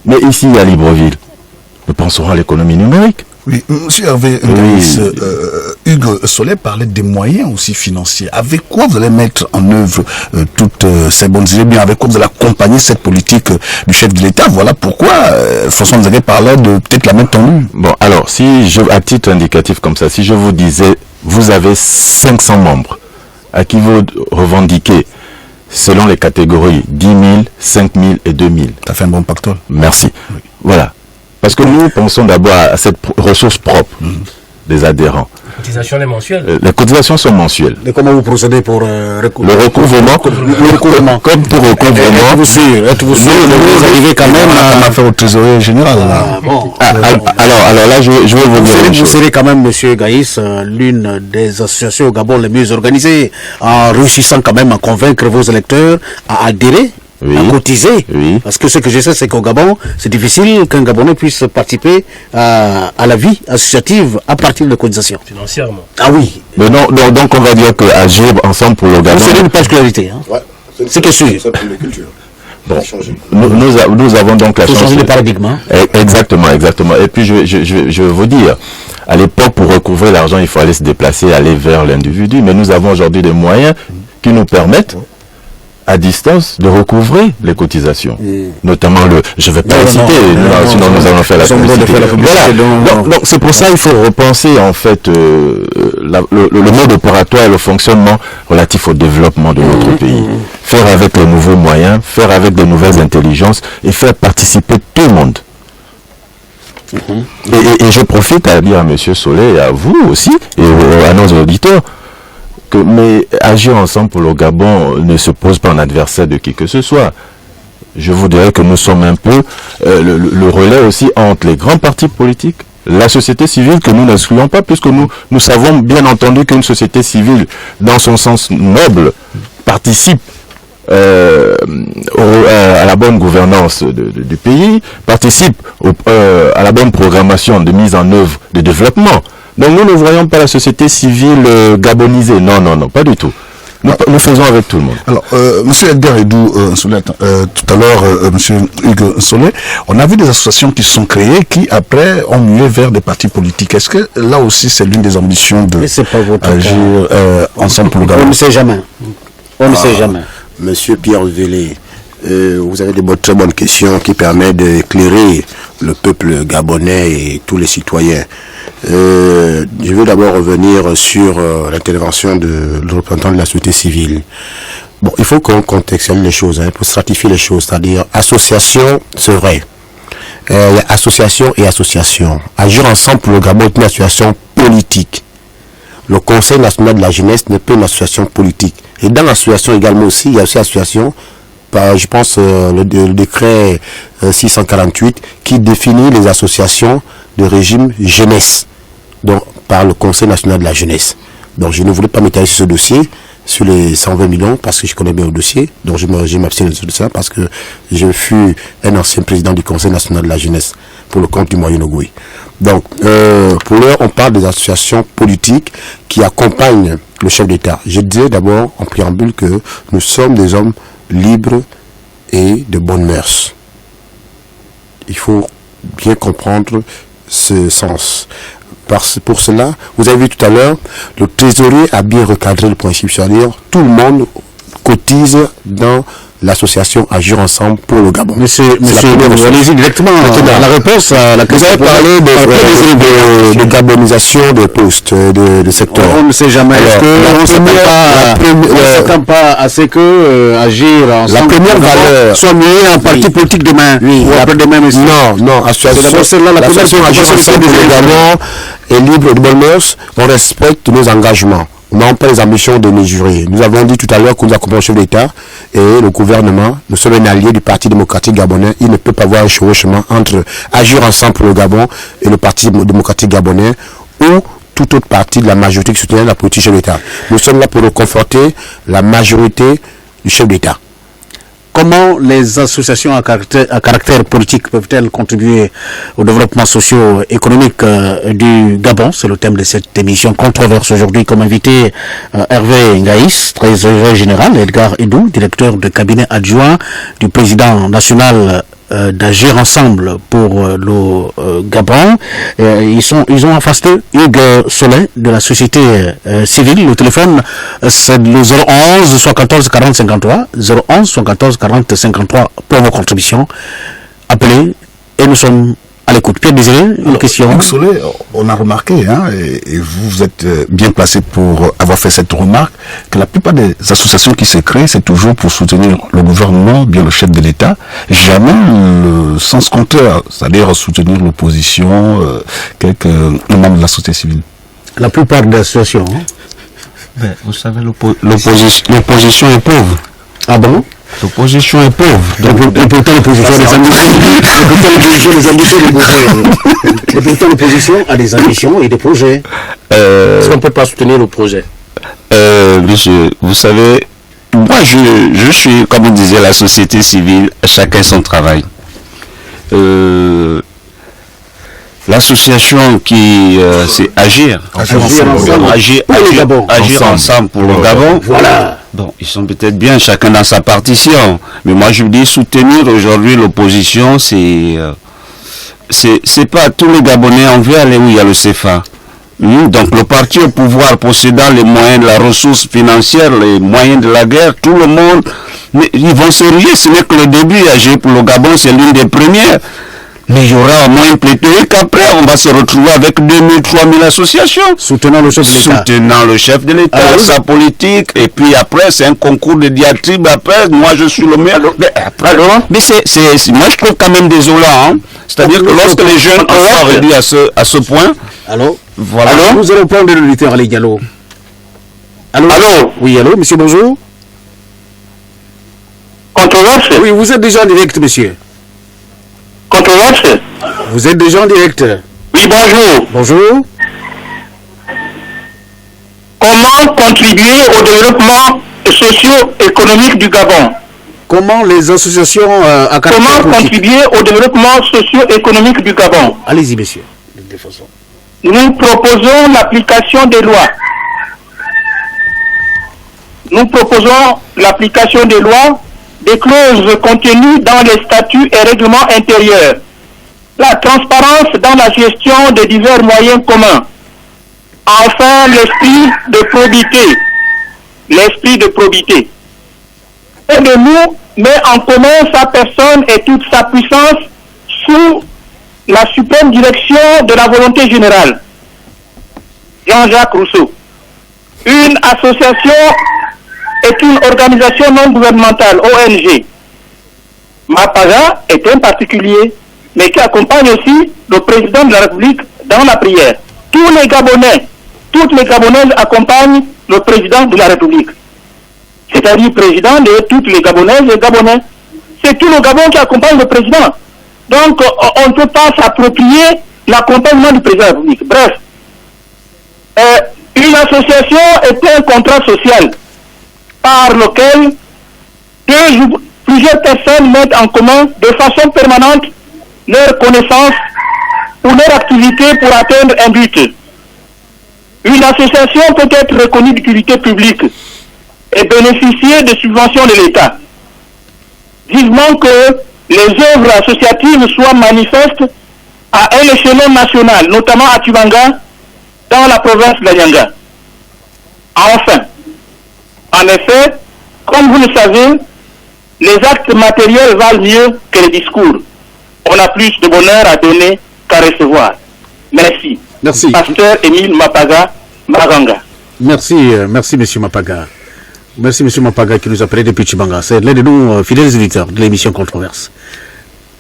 Speaker 5: Mais ici, à Libreville, nous pensons à l'économie numérique.
Speaker 2: Oui, monsieur Hervé, Hugues Solé parlait des moyens aussi financiers. Avec quoi vous allez mettre en œuvre toutes ces bonnes idées, bien avec quoi vous allez accompagner cette politique du chef de l'État? Voilà pourquoi, François, vous avez parlé de peut-être la main tendue.
Speaker 5: Bon, alors, si je, à titre indicatif comme ça, si je vous disais, vous avez 500 membres, à qui vous revendiquez, selon les catégories, 10 000, 5 000 et 2 000.
Speaker 2: Ça fait un bon pactole.
Speaker 5: Merci. Oui. Voilà. Parce que nous pensons d'abord à cette ressource propre des adhérents.
Speaker 3: Les cotisations les mensuelles.
Speaker 5: Les cotisations sont mensuelles.
Speaker 1: Et comment vous procédez pour
Speaker 5: le recouvrement? Comme tout recouvrement.
Speaker 1: Êtes-vous sûr? Vous arrivez quand même
Speaker 2: à faire au trésorier général.
Speaker 5: Alors là, je vais vous dire.
Speaker 1: Vous serez quand même, monsieur Gaïs, l'une des associations au Gabon les mieux organisées, en réussissant quand même à convaincre vos électeurs à adhérer.
Speaker 5: Oui.
Speaker 1: À cotiser,
Speaker 5: oui.
Speaker 1: Parce que ce que je sais, c'est qu'au Gabon, c'est difficile qu'un Gabonais puisse participer à la vie associative à partir de cotisation.
Speaker 3: Financièrement.
Speaker 1: Ah oui.
Speaker 5: Mais non, donc on va dire que Agir Ensemble pour le Gabon.
Speaker 1: C'est une particularité. Hein. Ouais. C'est que sûr.
Speaker 5: Bon, nous avons donc la chance.
Speaker 1: Faut changer de paradigme. Hein.
Speaker 5: Exactement. Et puis je vais vous dire, à l'époque, pour recouvrer l'argent, il fallait se déplacer, aller vers l'individu. Mais nous avons aujourd'hui des moyens qui nous permettent à distance de recouvrer les cotisations, notamment je vais pas les citer, sinon nous allons faire la publicité. Voilà. Donc c'est pour ça qu'il faut repenser en fait le mode opératoire et le fonctionnement relatif au développement de notre pays. Faire avec les nouveaux moyens, faire avec de nouvelles intelligences et faire participer tout le monde. Et je profite à dire à M. Solé et à vous aussi et à nos auditeurs mais Agir Ensemble pour le Gabon ne se pose pas en adversaire de qui que ce soit. Je vous dirais que nous sommes un peu le relais aussi entre les grands partis politiques, la société civile que nous n'excluons pas, puisque nous savons bien entendu qu'une société civile, dans son sens noble, participe à la bonne gouvernance du pays, participe à la bonne programmation de mise en œuvre de développement. Donc nous ne voyons pas la société civile gabonisée. Non, pas du tout. Nous faisons avec tout le monde.
Speaker 2: Alors, monsieur Edgar Edou Solé, tout à l'heure, monsieur Hugues Solé, on a vu des associations qui sont créées, qui après ont mué vers des partis politiques. Est-ce que là aussi c'est l'une des ambitions de Agir Ensemble pour le Gabon?
Speaker 1: On ne sait jamais. On ne sait jamais.
Speaker 6: Monsieur Pierre Vélé, vous avez de très bonnes questions qui permettent d'éclairer le peuple gabonais et tous les citoyens. Je veux d'abord revenir sur l'intervention de représentant de la société civile. Bon, il faut qu'on contextualise les choses, pour stratifier les choses, c'est-à-dire association, c'est vrai. Il y a association et association. Agir Ensemble pour le Gabon est une association politique. Le Conseil national de la jeunesse n'est pas une association politique. Et dans l'association également aussi, il y a aussi association, je pense le décret 648 qui définit les associations de régime jeunesse, donc par le Conseil national de la jeunesse. Donc je ne voulais pas m'étaler sur ce dossier, sur les 120 millions, parce que je connais bien le dossier, donc je m'abstiens de ça, parce que je fus un ancien président du Conseil national de la jeunesse pour le compte du Moyen-Ogooué. Donc pour l'heure, on parle des associations politiques qui accompagnent le chef d'État. Je disais d'abord en préambule que nous sommes des hommes libres et de bonnes mœurs. Il faut bien comprendre ce sens. Pour cela, vous avez vu tout à l'heure, le trésorier a bien recadré le principe, c'est-à-dire tout le monde cotise dans l'association Agir Ensemble pour le Gabon.
Speaker 1: Monsieur, allez-y directement à la réponse à la question.
Speaker 6: Vous avez parlé de gabonisation des postes, de secteurs.
Speaker 1: On ne sait jamais. Est-ce qu'on ne s'attend pas à ce que Agir Ensemble,
Speaker 6: la première valeur,
Speaker 1: soit mieux un parti politique demain ou après-demain?
Speaker 6: Non, l'association Agir Ensemble pour le Gabon est libre de bonnes mœurs. On respecte nos engagements. On n'a pas les ambitions de mesurer. Nous avons dit tout à l'heure que nous accompagnons le chef d'État et le gouvernement. Nous sommes un allié du Parti démocratique gabonais. Il ne peut pas y avoir un chevauchement entre Agir Ensemble pour le Gabon et le Parti démocratique gabonais, où toute autre partie de la majorité qui soutenait la politique du chef d'État. Nous sommes là pour conforter la majorité du chef d'État.
Speaker 1: Comment les associations à caractère politique peuvent-elles contribuer au développement socio-économique du Gabon? C'est le thème de cette émission controverse aujourd'hui. Comme invité, Hervé Ngaïs, trésorier général, Edgar Edou, directeur de cabinet adjoint du président national d'Agir Ensemble pour le Gabon. Ils ont en face d'eux Hugues Soleil de la société civile. Le téléphone, c'est le 011 74 40 53, 011 74 40 53 pour vos contributions. Appelez et nous sommes à l'écoute. Pierre Désiré, une question.
Speaker 2: Hugues Soleil, on a remarqué, et vous êtes bien placé pour avoir fait cette remarque, que la plupart des associations qui se créent, c'est toujours pour soutenir le gouvernement, bien le chef de l'État, jamais le sens contraire, c'est-à-dire soutenir l'opposition, quelques membres de la société civile.
Speaker 1: La plupart des associations.
Speaker 4: Ben, vous savez, l'opposition est pauvre.
Speaker 1: Ah bon?
Speaker 4: L'opposition est pauvre.
Speaker 1: Et pourtant l'opposition a des ambitions et des projets.
Speaker 3: Est-ce qu'on ne peut pas soutenir le projet?
Speaker 4: Monsieur, vous savez, moi je suis, comme on disait, la société civile, chacun son travail. L'association qui c'est Agir ensemble pour le Gabon.
Speaker 1: Voilà.
Speaker 4: Bon, ils sont peut-être bien chacun dans sa partition, mais moi je vous dis soutenir aujourd'hui l'opposition, c'est pas tous les Gabonais, on veut aller où il y a le CFA. Donc le parti au pouvoir possédant les moyens de la ressource financière, les moyens de la guerre, tout le monde, mais ils vont se rier, ce n'est que le début. Agir pour le Gabon, c'est l'une des premières. Mais il y aura au moins une pléthorique après, on va se retrouver avec 2000, 3000 associations.
Speaker 1: Soutenant le chef de l'État.
Speaker 4: Soutenant le chef de l'État, sa politique, et puis après, c'est un concours de diatribe, après, moi je suis le meilleur. Mais après, mais moi je trouve quand même désolant, hein. C'est-à-dire que lorsque les jeunes sont réduits à ce point.
Speaker 1: Allô?
Speaker 4: Voilà.
Speaker 1: Allô? Nous allons prendre l'auditeur, allez, Diallo. Allô?
Speaker 7: Allô?
Speaker 1: Oui, allô, monsieur, bonjour.
Speaker 7: Controverse?
Speaker 1: Oui, vous êtes déjà en direct, monsieur.
Speaker 7: Controverse?
Speaker 1: Vous êtes déjà en direct.
Speaker 7: Oui, bonjour.
Speaker 1: Bonjour.
Speaker 7: Comment contribuer au développement socio-économique du Gabon?
Speaker 1: Comment les associations à caractère
Speaker 7: Comment contribuer au développement socio-économique du Gabon?
Speaker 1: Allez-y, monsieur.
Speaker 7: Nous proposons l'application des lois. Nous proposons l'application des lois, des clauses contenues dans les statuts et règlements intérieurs, la transparence dans la gestion des divers moyens communs, enfin l'esprit de probité. Et de nous met en commun sa personne et toute sa puissance sous la suprême direction de la volonté générale. Jean-Jacques Rousseau. Une association est une organisation non gouvernementale, ONG. Mapaga est un particulier, mais qui accompagne aussi le président de la République dans la prière. Tous les Gabonais, toutes les Gabonaises accompagnent le président de la République. C'est-à-dire président de toutes les Gabonaises et Gabonais. C'est tout le Gabon qui accompagne le président. Donc, on ne peut pas s'approprier l'accompagnement du président de la République. Bref, une association est un contrat social par lequel plusieurs personnes mettent en commun de façon permanente leurs connaissances ou leur activité pour atteindre un but. Une association peut être reconnue d'utilité publique et bénéficier de subventions de l'État. Vivement que les œuvres associatives soient manifestes à un échelon national, notamment à Tubanga, dans la province de l'Anyanga. Enfin, en effet, comme vous le savez, les actes matériels valent mieux que les discours. On a plus de bonheur à donner qu'à recevoir. Merci.
Speaker 1: Merci.
Speaker 7: Pasteur Émile Mapaga, Maganga.
Speaker 1: Merci, merci monsieur Mapaga. Merci monsieur Mapaga qui nous appelait depuis Tchibanga. C'est l'un de nos fidèles éditeurs de l'émission Controverse.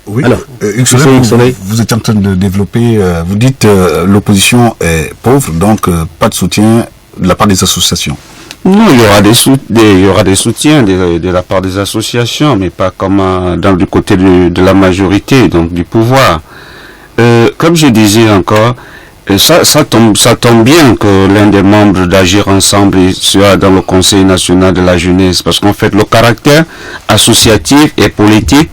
Speaker 2: Oui,
Speaker 1: alors,
Speaker 2: vous êtes en train de développer, vous dites l'opposition est pauvre, donc pas de soutien de la part des associations.
Speaker 4: Non, il y aura des soutiens de la part des associations, mais pas comme du côté de la majorité, donc du pouvoir. Comme je disais encore, Et ça tombe bien que l'un des membres d'Agir Ensemble soit dans le Conseil national de la jeunesse, parce qu'en fait, le caractère associatif et politique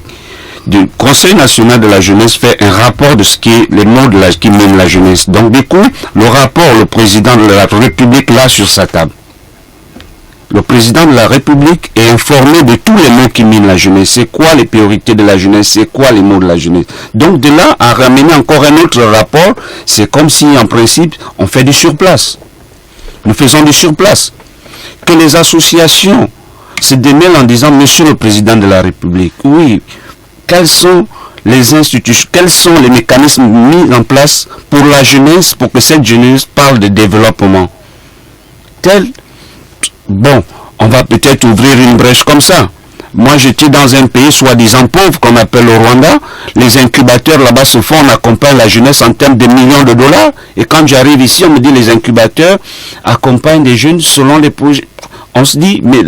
Speaker 4: du Conseil national de la jeunesse fait un rapport de ce qui est les mots qui mènent la jeunesse. Donc, du coup, le rapport, le président de la République l'a sur sa table. Le président de la République est informé de tous les mots qui minent la jeunesse. C'est quoi les priorités de la jeunesse? C'est quoi les mots de la jeunesse? Donc de là à ramener encore un autre rapport, c'est comme si en principe on fait du surplace. Nous faisons du surplace. Que les associations se démêlent en disant, Monsieur le Président de la République, oui, quelles sont les institutions, quels sont les mécanismes mis en place pour la jeunesse, pour que cette jeunesse parle de développement tel. Bon, on va peut-être ouvrir une brèche comme ça. Moi, j'étais dans un pays soi-disant pauvre, qu'on appelle le Rwanda. Les incubateurs là-bas se font, on accompagne la jeunesse en termes de millions de dollars. Et quand j'arrive ici, on me dit les incubateurs accompagnent des jeunes selon les projets. On se dit, mais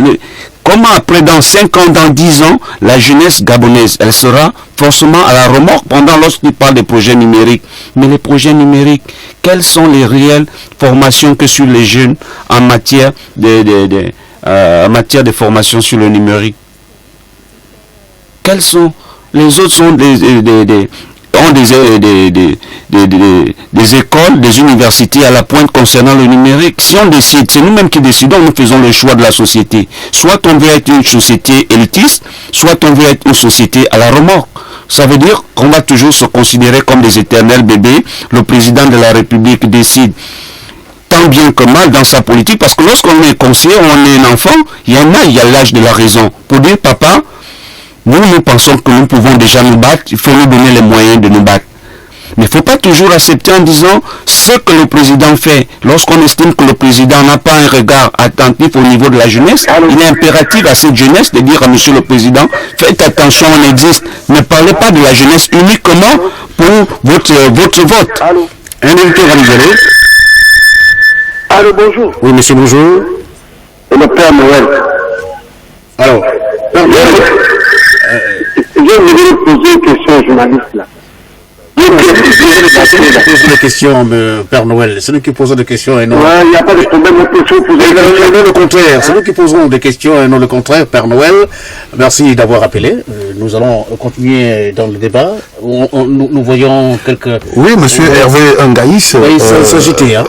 Speaker 4: comment après, dans 5 ans, dans 10 ans, la jeunesse gabonaise, elle sera forcément à la remorque pendant lorsqu'il parle des projets numériques. Mais les projets numériques, quelles sont les réelles formations que sur les jeunes en matière de formation sur le numérique? Quels sont les autres sont des écoles, des universités à la pointe concernant le numérique. Si on décide, c'est nous-mêmes qui décidons, nous faisons le choix de la société. Soit on veut être une société élitiste, soit on veut être une société à la remorque. Ça veut dire qu'on va toujours se considérer comme des éternels bébés. Le président de la République décide tant bien que mal dans sa politique, parce que lorsqu'on est conseiller, on est un enfant, il y a l'âge de la raison. Pour dire, papa, nous pensons que nous pouvons déjà nous battre, il faut nous donner les moyens de nous battre. Mais il ne faut pas toujours accepter en disant ce que le président fait. Lorsqu'on estime que le président n'a pas un regard attentif au niveau de la jeunesse, il est impératif à cette jeunesse de dire à monsieur le président, faites attention, on existe. Ne parlez pas de la jeunesse uniquement pour votre vote.
Speaker 7: Allô.
Speaker 1: Un invité va nous aller.
Speaker 7: Allô, bonjour.
Speaker 1: Oui, monsieur, bonjour.
Speaker 7: Et le Père Noël.
Speaker 1: Alors,
Speaker 7: Je voudrais poser une question au journaliste là.
Speaker 1: posez des questions, Père Noël. C'est nous qui posons des questions et non.
Speaker 7: Ouais, il n'y a pas de problème, on peut poser des questions.
Speaker 1: Non, le contraire. C'est nous qui posons des questions et non le contraire, Père Noël. Merci d'avoir appelé. Nous allons continuer dans le débat. Nous voyons quelques.
Speaker 2: Oui, monsieur Hervé Ngaïs.
Speaker 1: S'agiter, hein.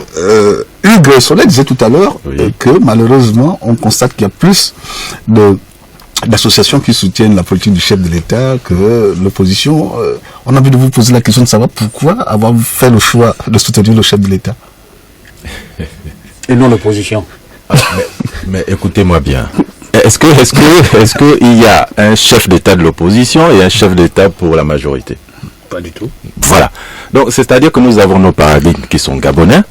Speaker 2: Hugues Solet disait tout à l'heure que malheureusement, on constate qu'il y a plus d'associations qui soutiennent la politique du chef de l'État que l'opposition. On a envie de vous poser la question de savoir pourquoi avoir fait le choix de soutenir le chef de l'État
Speaker 1: et non l'opposition.
Speaker 5: Mais écoutez-moi bien. Est-ce que il y a un chef d'État de l'opposition et un chef d'État pour la majorité?
Speaker 1: Pas du tout.
Speaker 5: Voilà. Donc c'est-à-dire que nous avons nos paradigmes qui sont gabonais.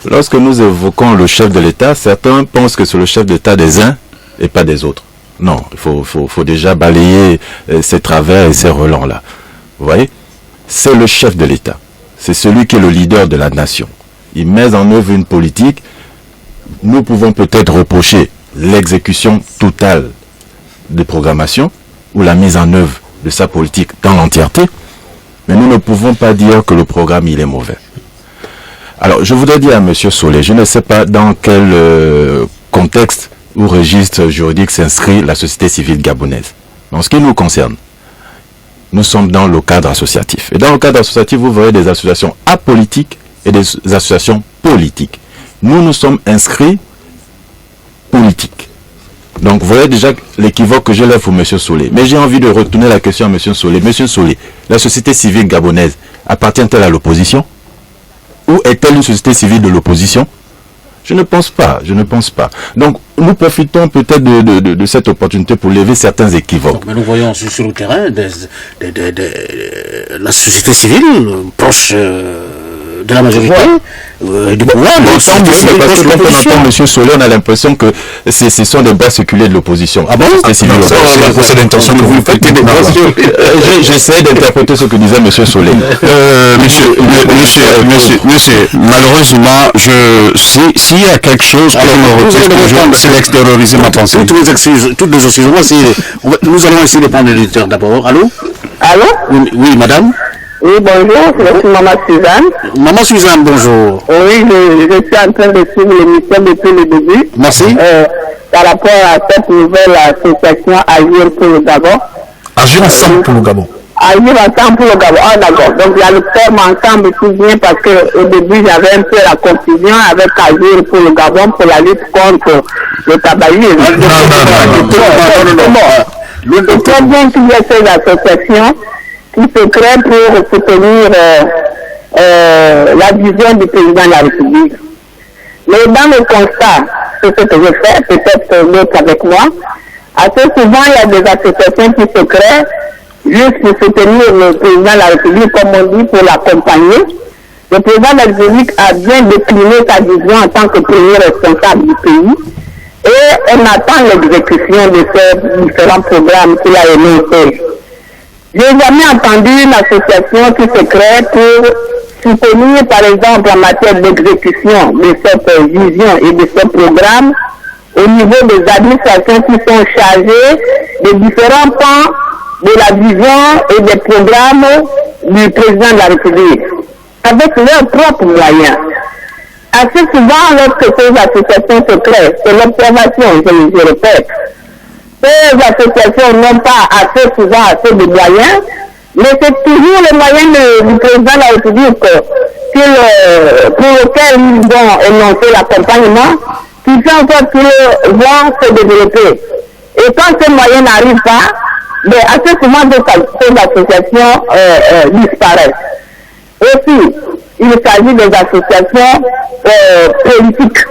Speaker 5: Lorsque nous évoquons le chef de l'État, certains pensent que c'est le chef d'État des uns et pas des autres. Non, il faut déjà balayer ces travers et ces relents-là. Vous voyez? C'est le chef de l'État. C'est celui qui est le leader de la nation. Il met en œuvre une politique. Nous pouvons peut-être reprocher l'exécution totale des programmations ou la mise en œuvre de sa politique dans l'entièreté, mais nous ne pouvons pas dire que le programme il est mauvais. Alors, je voudrais dire à M. Solé, je ne sais pas dans quel contexte ou registre juridique s'inscrit la société civile gabonaise. En ce qui nous concerne, nous sommes dans le cadre associatif. Et dans le cadre associatif, vous verrez des associations apolitiques et des associations politiques. Nous sommes inscrits politiques. Donc, vous voyez déjà l'équivoque que je lève pour M. Solé. Mais j'ai envie de retourner la question à M. Solé. M. Solé, la société civile gabonaise appartient-elle à l'opposition? Ou est-elle une société civile de l'opposition? Je ne pense pas, Donc, nous profitons peut-être de cette opportunité pour lever certains équivoques.
Speaker 1: Donc, mais nous voyons sur le terrain la société civile proche de la majorité du pouvoir.
Speaker 5: Parce que quand on entend M. Solé, on a l'impression que ce sont des bras séculés de l'opposition.
Speaker 1: Ah bon?
Speaker 5: C'est l'intention que vous faites. J'essaie d'interpréter ce que disait M. Solé.
Speaker 4: Monsieur, malheureusement, s'il y a quelque chose que c'est d'extérioriser ma pensée.
Speaker 1: Toutes les excuses, nous allons essayer de prendre l'éditeur d'abord. Allô?
Speaker 7: Allô?
Speaker 1: Oui, madame.
Speaker 8: Oui, bonjour, je suis Maman Suzanne.
Speaker 1: Maman Suzanne, bonjour.
Speaker 8: Oui, je suis en train de suivre l'émission depuis le début.
Speaker 1: Merci.
Speaker 8: Par rapport à cette nouvelle association Agir pour le Gabon.
Speaker 2: Agir ensemble pour le Gabon.
Speaker 8: Agir ensemble pour le Gabon. Ah, d'accord. Donc, il y a le terme ensemble qui vient parce qu'au début, j'avais un peu la confusion avec Agir pour le Gabon pour la lutte contre le tabagisme. C'est très bien qu'il y ait ces associations qui se créent pour soutenir la vision du président de la République. Mais dans le constat, c'est ce que je fais, peut-être d'autres avec moi, assez souvent il y a des associations qui se créent juste pour soutenir le président de la République, comme on dit, pour l'accompagner. Le président de la République a bien décliné sa vision en tant que premier responsable du pays et on attend l'exécution de ces différents programmes qu'il a énoncés. Je n'ai jamais entendu une association qui se crée pour soutenir, par exemple, en matière d'exécution de cette vision et de ce programme au niveau des administrations qui sont chargées des différents pans de la vision et des programmes du président de la République, avec leurs propres moyens. Assez souvent, lorsque ces associations se créent, c'est l'observation, je répète, ces associations n'ont pas assez souvent assez de moyens, mais c'est toujours les moyens du président de la République pour lequel ils vont énoncer l'accompagnement qui fait en sorte qu'ils vont se développer. Et quand ces moyens n'arrivent pas, mais assez souvent ces associations disparaissent. Aussi, il s'agit des associations politiques.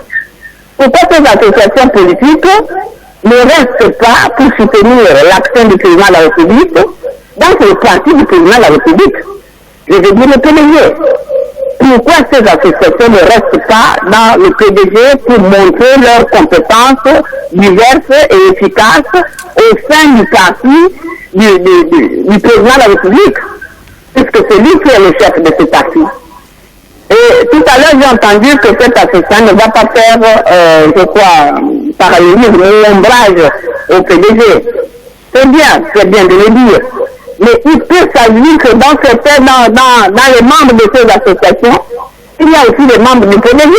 Speaker 8: Pourquoi ces associations politiques ne restent pas pour soutenir l'action du président de la République dans le parti du président de la République? Je veux dire le PDG. Pourquoi ces associations ne restent pas dans le PDG pour montrer leurs compétences diverses et efficaces au sein du parti du président de la République? Puisque c'est lui qui est le chef de ce parti. Et tout à l'heure, j'ai entendu que cette association ne va pas faire, je crois, parallélisme ou ombrage au PDG. C'est bien de le dire. Mais il peut s'agir que dans les membres de ces associations, il y a aussi des membres du PDG.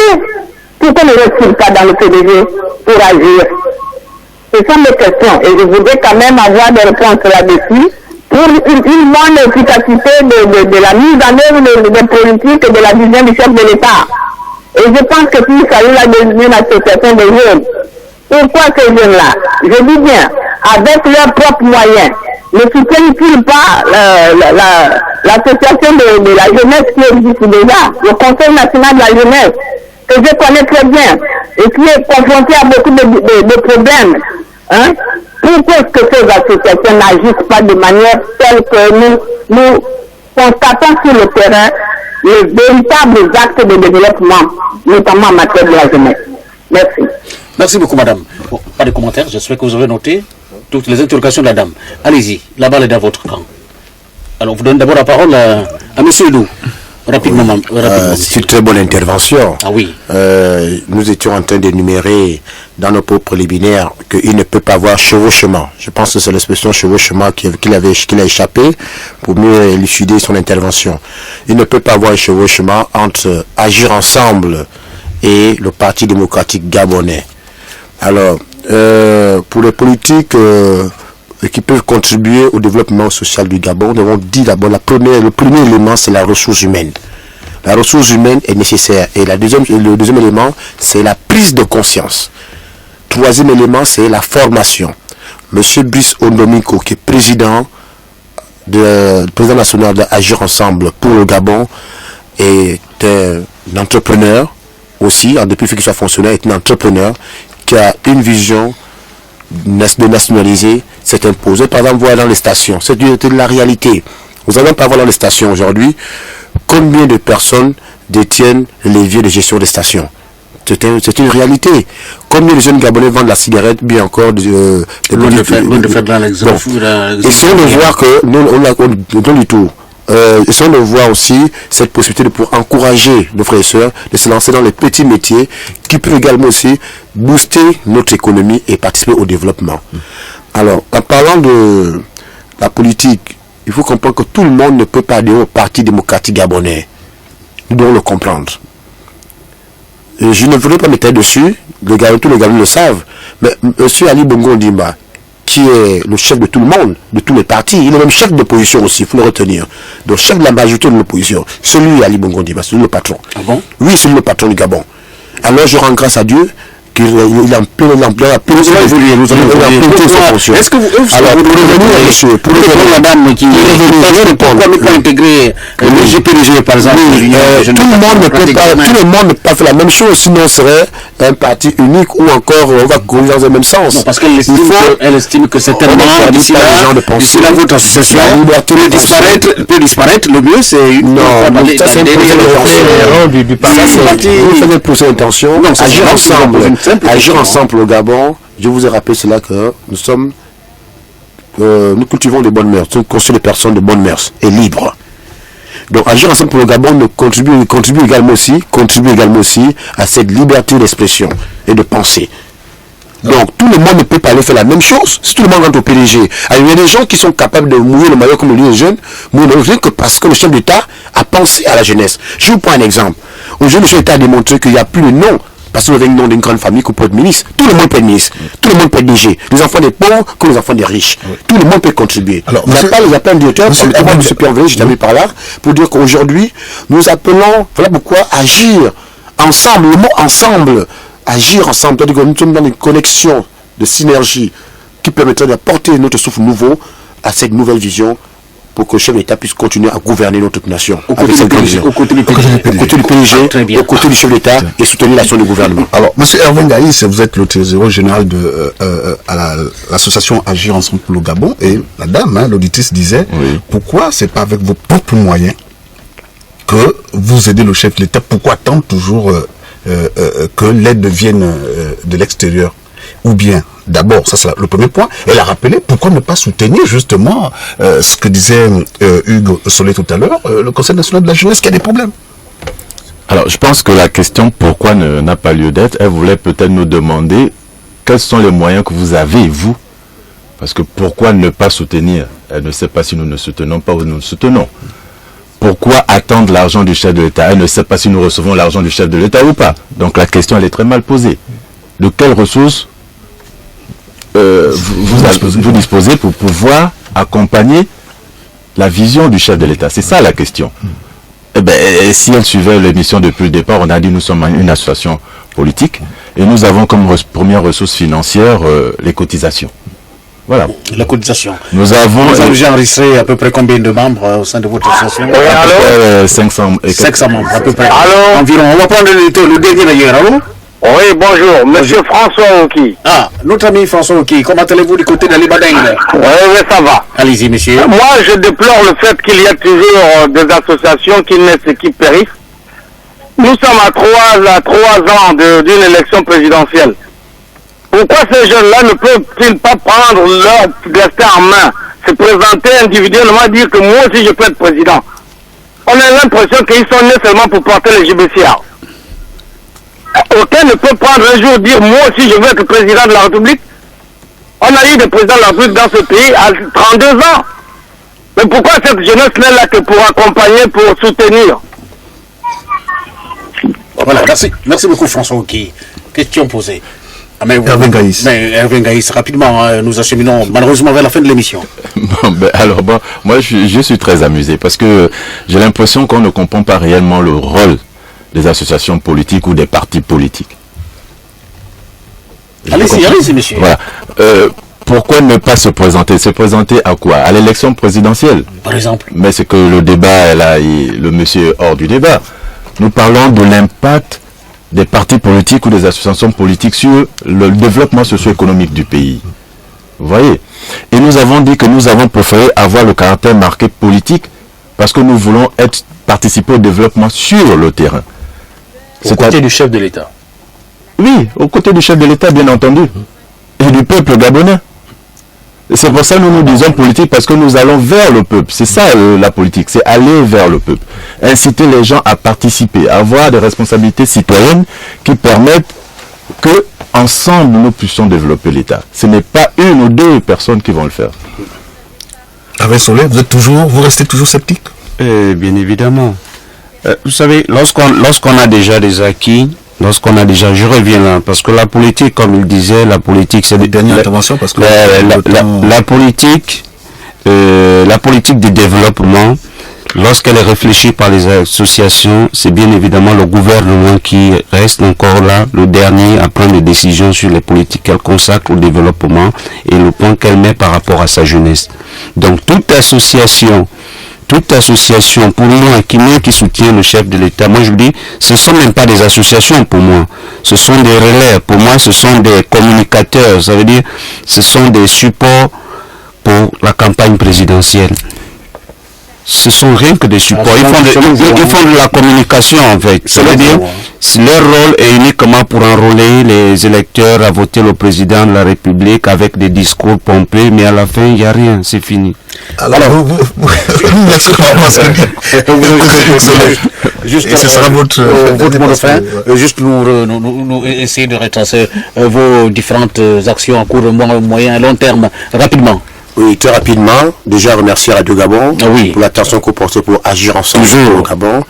Speaker 8: Pourquoi ne reste-t-il pas dans le PDG pour agir? Ce sont mes questions et je voudrais quand même avoir des réponses là-dessus pour une bonne efficacité de la mise en œuvre des politiques et de la vision du chef de l'État. Et je pense que s'il s'agit là d'une association de jeunes, pourquoi ces jeunes-là, je dis bien, avec leurs propres moyens, ne soutiennent-ils pas l'association de la jeunesse qui existe déjà, le Conseil national de la jeunesse, que je connais très bien, et qui est confronté à beaucoup de problèmes, hein? Pourquoi est-ce que ces associations n'agissent pas de manière telle que nous constatons sur le terrain les véritables actes de développement, notamment en matière de la jeunesse? Merci.
Speaker 1: Merci beaucoup, madame. Bon, pas de commentaires, j'espère que vous avez noté toutes les interrogations de la dame. Allez-y, la balle est dans votre camp. Alors, vous donnez d'abord la parole à monsieur Lou. Rapidement.
Speaker 6: C'est une très bonne intervention.
Speaker 1: Ah oui.
Speaker 6: Nous étions en train d'énumérer dans nos propres préliminaires qu'il ne peut pas avoir chevauchement. Je pense que c'est l'expression chevauchement qu'il a échappé pour mieux élucider son intervention. Il ne peut pas avoir un chevauchement entre Agir ensemble et le Parti démocratique gabonais. Alors, pour les politiques qui peuvent contribuer au développement social du Gabon, nous avons dit d'abord le premier élément, c'est la ressource humaine. La ressource humaine est nécessaire. Et le deuxième élément, c'est la prise de conscience. Troisième élément, c'est la formation. Monsieur Brice Ondomiko, qui est président national d'Agir ensemble pour le Gabon, est un entrepreneur aussi, depuis qu'il soit fonctionnaire, est un entrepreneur qui a une vision de nationaliser, c'est imposé. Par exemple, voir dans les stations, c'est de la réalité. Vous allez pas voir dans les stations aujourd'hui combien de personnes détiennent les leviers de gestion des stations. C'est une réalité. Combien de jeunes Gabonais vendent la cigarette, bien encore essayons de voir que nous du tout. Essayons de voir aussi cette possibilité de pouvoir encourager nos frères et sœurs de se lancer dans les petits métiers qui peuvent également aussi booster notre économie et participer au développement. Alors, en parlant de la politique il faut comprendre que tout le monde ne peut pas adhérer au Parti démocratique gabonais. Nous devons le comprendre. Et je ne voudrais pas m'étaler dessus, tous les Gabonais le savent, mais M. Ali Bongo Ondimba, qui est le chef de tout le monde, de tous les partis, il est même chef d'opposition aussi, il faut le retenir. Donc chef de la majorité de l'opposition, c'est lui Ali Bongo Ondimba, c'est lui le patron.
Speaker 1: Ah bon?
Speaker 6: Oui, c'est lui le patron du Gabon. Alors je rends grâce à Dieu qu'il a plein l'emploi, est-ce
Speaker 1: que vous pour revenir madame qui pourquoi ne pas intégrer le GPDG par exemple?
Speaker 6: Tout le monde ne peut pas faire la même chose, sinon ce serait un parti unique ou encore on va courir dans le même sens.
Speaker 1: Non, parce qu'elle estime que certainement d'ici là votre association peut disparaître, le mieux c'est
Speaker 6: non, ça c'est une procès d'intention. Agir ensemble au Gabon, je vous ai rappelé cela que nous cultivons des bonnes mœurs, nous construisons des personnes de bonnes mœurs et libres. Donc agir ensemble pour le Gabon nous contribue également aussi à cette liberté d'expression et de pensée. Donc tout le monde ne peut pas aller faire la même chose. Si tout le monde rentre au PDG, alors, il y a des gens qui sont capables de mouiller le maillot comme le dit les jeunes, mouiller le maillot que parce que le chef d'État a pensé à la jeunesse. Je vous prends un exemple. Aujourd'hui, le chef d'État a démontré qu'il n'y a plus de nom. Parce que vous avez le nom d'une grande famille qu'on peut être ministre. Tout le monde peut être ministre. Tout le monde peut être DG. Les enfants des pauvres comme les enfants des riches. Tout le monde peut contribuer. Alors, il n'y a pas les appels directeurs, comme le M. Pierre-Véry, je t'avais par là, pour dire qu'aujourd'hui, nous appelons, voilà pourquoi, agir ensemble, le mot ensemble, agir ensemble, c'est-à-dire que nous sommes dans une connexion de synergie qui permettrait d'apporter notre souffle nouveau à cette nouvelle vision pour que le chef d'État puisse continuer à gouverner notre nation. Au côté du PDG, au côté du chef d'État et soutenir l'action du gouvernement.
Speaker 2: Alors, M. Hervé Ngaïs, vous êtes le trésorier général de l'association Agir Ensemble pour le Gabon, et la dame, l'auditrice disait, pourquoi c'est pas avec vos propres moyens que vous aidez le chef de l'État? Pourquoi attendre toujours que l'aide vienne de l'extérieur? Ou bien, d'abord, ça c'est le premier point, elle a rappelé pourquoi ne pas soutenir justement ce que disait Hugues Solé tout à l'heure, le Conseil national de la jeunesse qui a des problèmes.
Speaker 5: Alors, je pense que la question pourquoi n'a pas lieu d'être, elle voulait peut-être nous demander quels sont les moyens que vous avez, vous. Parce que pourquoi ne pas soutenir? Elle ne sait pas si nous ne soutenons pas ou nous soutenons. Pourquoi attendre l'argent du chef de l'État? Elle ne sait pas si nous recevons l'argent du chef de l'État ou pas. Donc la question, elle est très mal posée. De quelles ressources vous disposez pour pouvoir accompagner la vision du chef de l'État? C'est ça la question. Eh bien, si elle suivait l'émission depuis le départ, on a dit nous sommes une association politique et nous avons comme première ressource financière les cotisations. Voilà.
Speaker 1: La cotisation.
Speaker 5: Vous avez
Speaker 1: déjà enregistré à peu près combien de membres au sein de votre association?
Speaker 5: 500
Speaker 1: membres à peu près.
Speaker 7: Allô?
Speaker 1: Environ. On va prendre le dernier d'ailleurs. Allô?
Speaker 7: Oui, bonjour, monsieur François Oki.
Speaker 1: Ah, notre ami François Oki, comment allez-vous du côté d'Ali Badeng?
Speaker 7: Oui, ça va.
Speaker 1: Allez-y, monsieur.
Speaker 7: Moi, je déplore le fait qu'il y a toujours des associations qui naissent et qui périssent. Nous sommes à 3 ans d'une élection présidentielle. Pourquoi ces jeunes-là ne peuvent-ils pas prendre leur destin en main, se présenter individuellement, dire que moi aussi je peux être président? On a l'impression qu'ils sont nés seulement pour porter les GBCA. Aucun ne peut prendre un jour dire moi aussi je veux être président de la République. On a eu des présidents de la République dans ce pays à 32 ans. Mais pourquoi cette jeunesse n'est là que pour accompagner, pour soutenir?
Speaker 1: Voilà, merci beaucoup François Oki. Question posée.
Speaker 2: Hervé Ngaïs.
Speaker 1: Hervé Ngaïs, rapidement, nous acheminons malheureusement vers la fin de l'émission.
Speaker 5: Moi je suis très amusé parce que j'ai l'impression qu'on ne comprend pas réellement le rôle des associations politiques ou des partis politiques.
Speaker 1: Allez-y, monsieur.
Speaker 5: Voilà. Pourquoi ne pas se présenter? Se présenter à quoi? À l'élection présidentielle,
Speaker 1: par exemple.
Speaker 5: Mais c'est que le débat, le monsieur est hors du débat. Nous parlons de l'impact des partis politiques ou des associations politiques sur le développement socio-économique du pays. Vous voyez? Et nous avons dit que nous avons préféré avoir le caractère marqué politique parce que nous voulons participer au développement sur le terrain.
Speaker 3: Au côté du chef de l'État.
Speaker 5: Oui, au côté du chef de l'État, bien entendu. Et du peuple gabonais. Et c'est pour ça que nous disons politique, parce que nous allons vers le peuple. C'est ça la politique, c'est aller vers le peuple. Inciter les gens à participer, à avoir des responsabilités citoyennes qui permettent que, ensemble, nous puissions développer l'État. Ce n'est pas une ou deux personnes qui vont le faire.
Speaker 2: Avec Soleil, vous restez toujours sceptique?
Speaker 4: Bien évidemment. Vous savez, lorsqu'on a déjà des acquis, je reviens là, parce que la politique, comme il disait, la politique, c'est des
Speaker 2: dernières interventions, parce que
Speaker 4: la politique de développement, lorsqu'elle est réfléchie par les associations, c'est bien évidemment le gouvernement qui reste encore là, le dernier à prendre des décisions sur les politiques qu'elle consacre au développement et le point qu'elle met par rapport à sa jeunesse. Donc toute association pour moi qui soutient le chef de l'État, moi je vous dis, ce ne sont même pas des associations pour moi, ce sont des relais, pour moi ce sont des communicateurs, ça veut dire ce sont des supports pour la campagne présidentielle. Ce sont rien que des supports. Ils font de la communication en fait. Ça veut dire leur rôle est uniquement pour enrôler les électeurs à voter le président de la République avec des discours pompés, mais à la fin, il n'y a rien, c'est fini.
Speaker 2: Alors,
Speaker 1: juste
Speaker 2: ce sera votre
Speaker 1: mot de fin. Juste nous essayer de retracer vos différentes actions en cours de moyen et long terme, rapidement.
Speaker 6: Oui, très rapidement, déjà remercier Radio Gabon pour l'attention qu'on porte pour agir ensemble au Gabon.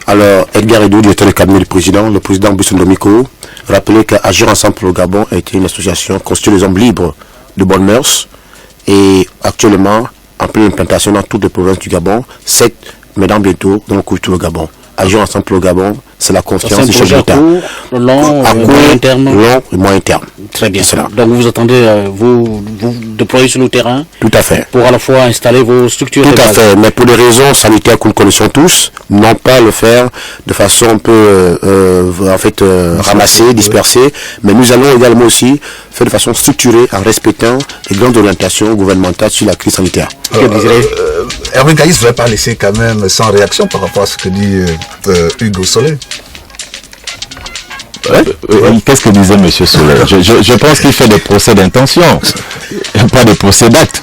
Speaker 6: Alors, Edgar Edou, directeur du cabinet du président, le président Bissou Ndomiko, rappeler qu'Agir ensemble pour le Gabon a été une association constituée des hommes libres de bonnes mœurs et actuellement en pleine implantation dans toutes les provinces du Gabon, 7, mais dans bientôt dans tout le Gabon. Agir ensemble pour le Gabon, c'est la confiance du chef d'État.
Speaker 1: Long
Speaker 6: et moyen terme.
Speaker 1: Très bien. Donc vous attendez, vous déployer sur le terrain.
Speaker 6: Tout à fait.
Speaker 1: Pour à la fois installer vos structures.
Speaker 6: Tout à fait. Mais pour des raisons sanitaires que nous connaissons tous, non pas le faire de façon un peu ramassée, dispersée, mais nous allons également aussi faire de façon structurée en respectant les grandes orientations gouvernementales sur la crise sanitaire.
Speaker 2: Hervé Gaïs ne va pas laisser quand même sans réaction par rapport à ce que dit Hugo Soleil.
Speaker 5: Qu'est-ce que disait M. Soleil? Je pense qu'il fait des procès d'intention, pas des procès d'actes.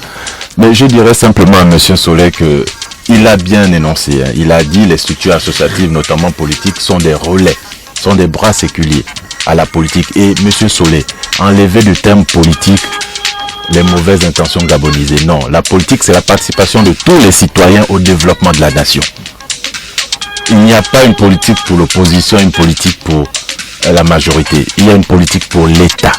Speaker 5: Mais je dirais simplement à M. Soleil qu'il a bien énoncé. Il a dit les structures associatives, notamment politiques, sont des relais, sont des bras séculiers à la politique. Et M. Soleil, enlever du terme politique les mauvaises intentions gabonisées. Non, la politique, c'est la participation de tous les citoyens au développement de la nation. Il n'y a pas une politique pour l'opposition, une politique pour la majorité. Il y a une politique pour l'État.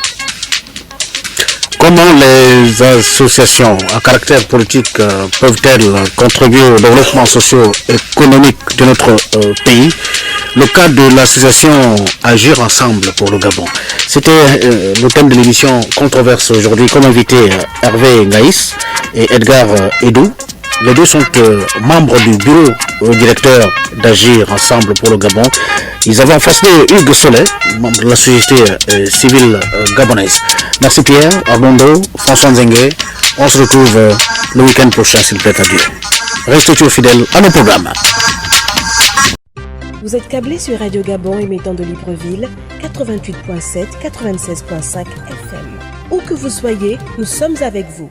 Speaker 1: Comment les associations à caractère politique peuvent-elles contribuer au développement socio-économique de notre pays? Le cas de l'association Agir ensemble pour le Gabon. C'était le thème de l'émission Controverse aujourd'hui, comme invité Hervé Gaïs et Edgar Edou. Les deux sont membres du bureau directeur d'Agir ensemble pour le Gabon. Ils avaient en face de Hugues Soleil, membre de la société civile gabonaise. Merci Pierre, Armando, François Nzengue. On se retrouve le week-end prochain s'il plaît à Dieu. Restez toujours fidèles à nos programmes.
Speaker 9: Vous êtes câblé sur Radio Gabon émettant de Libreville, 88.7, 96.5 FM. Où que vous soyez, nous sommes avec vous.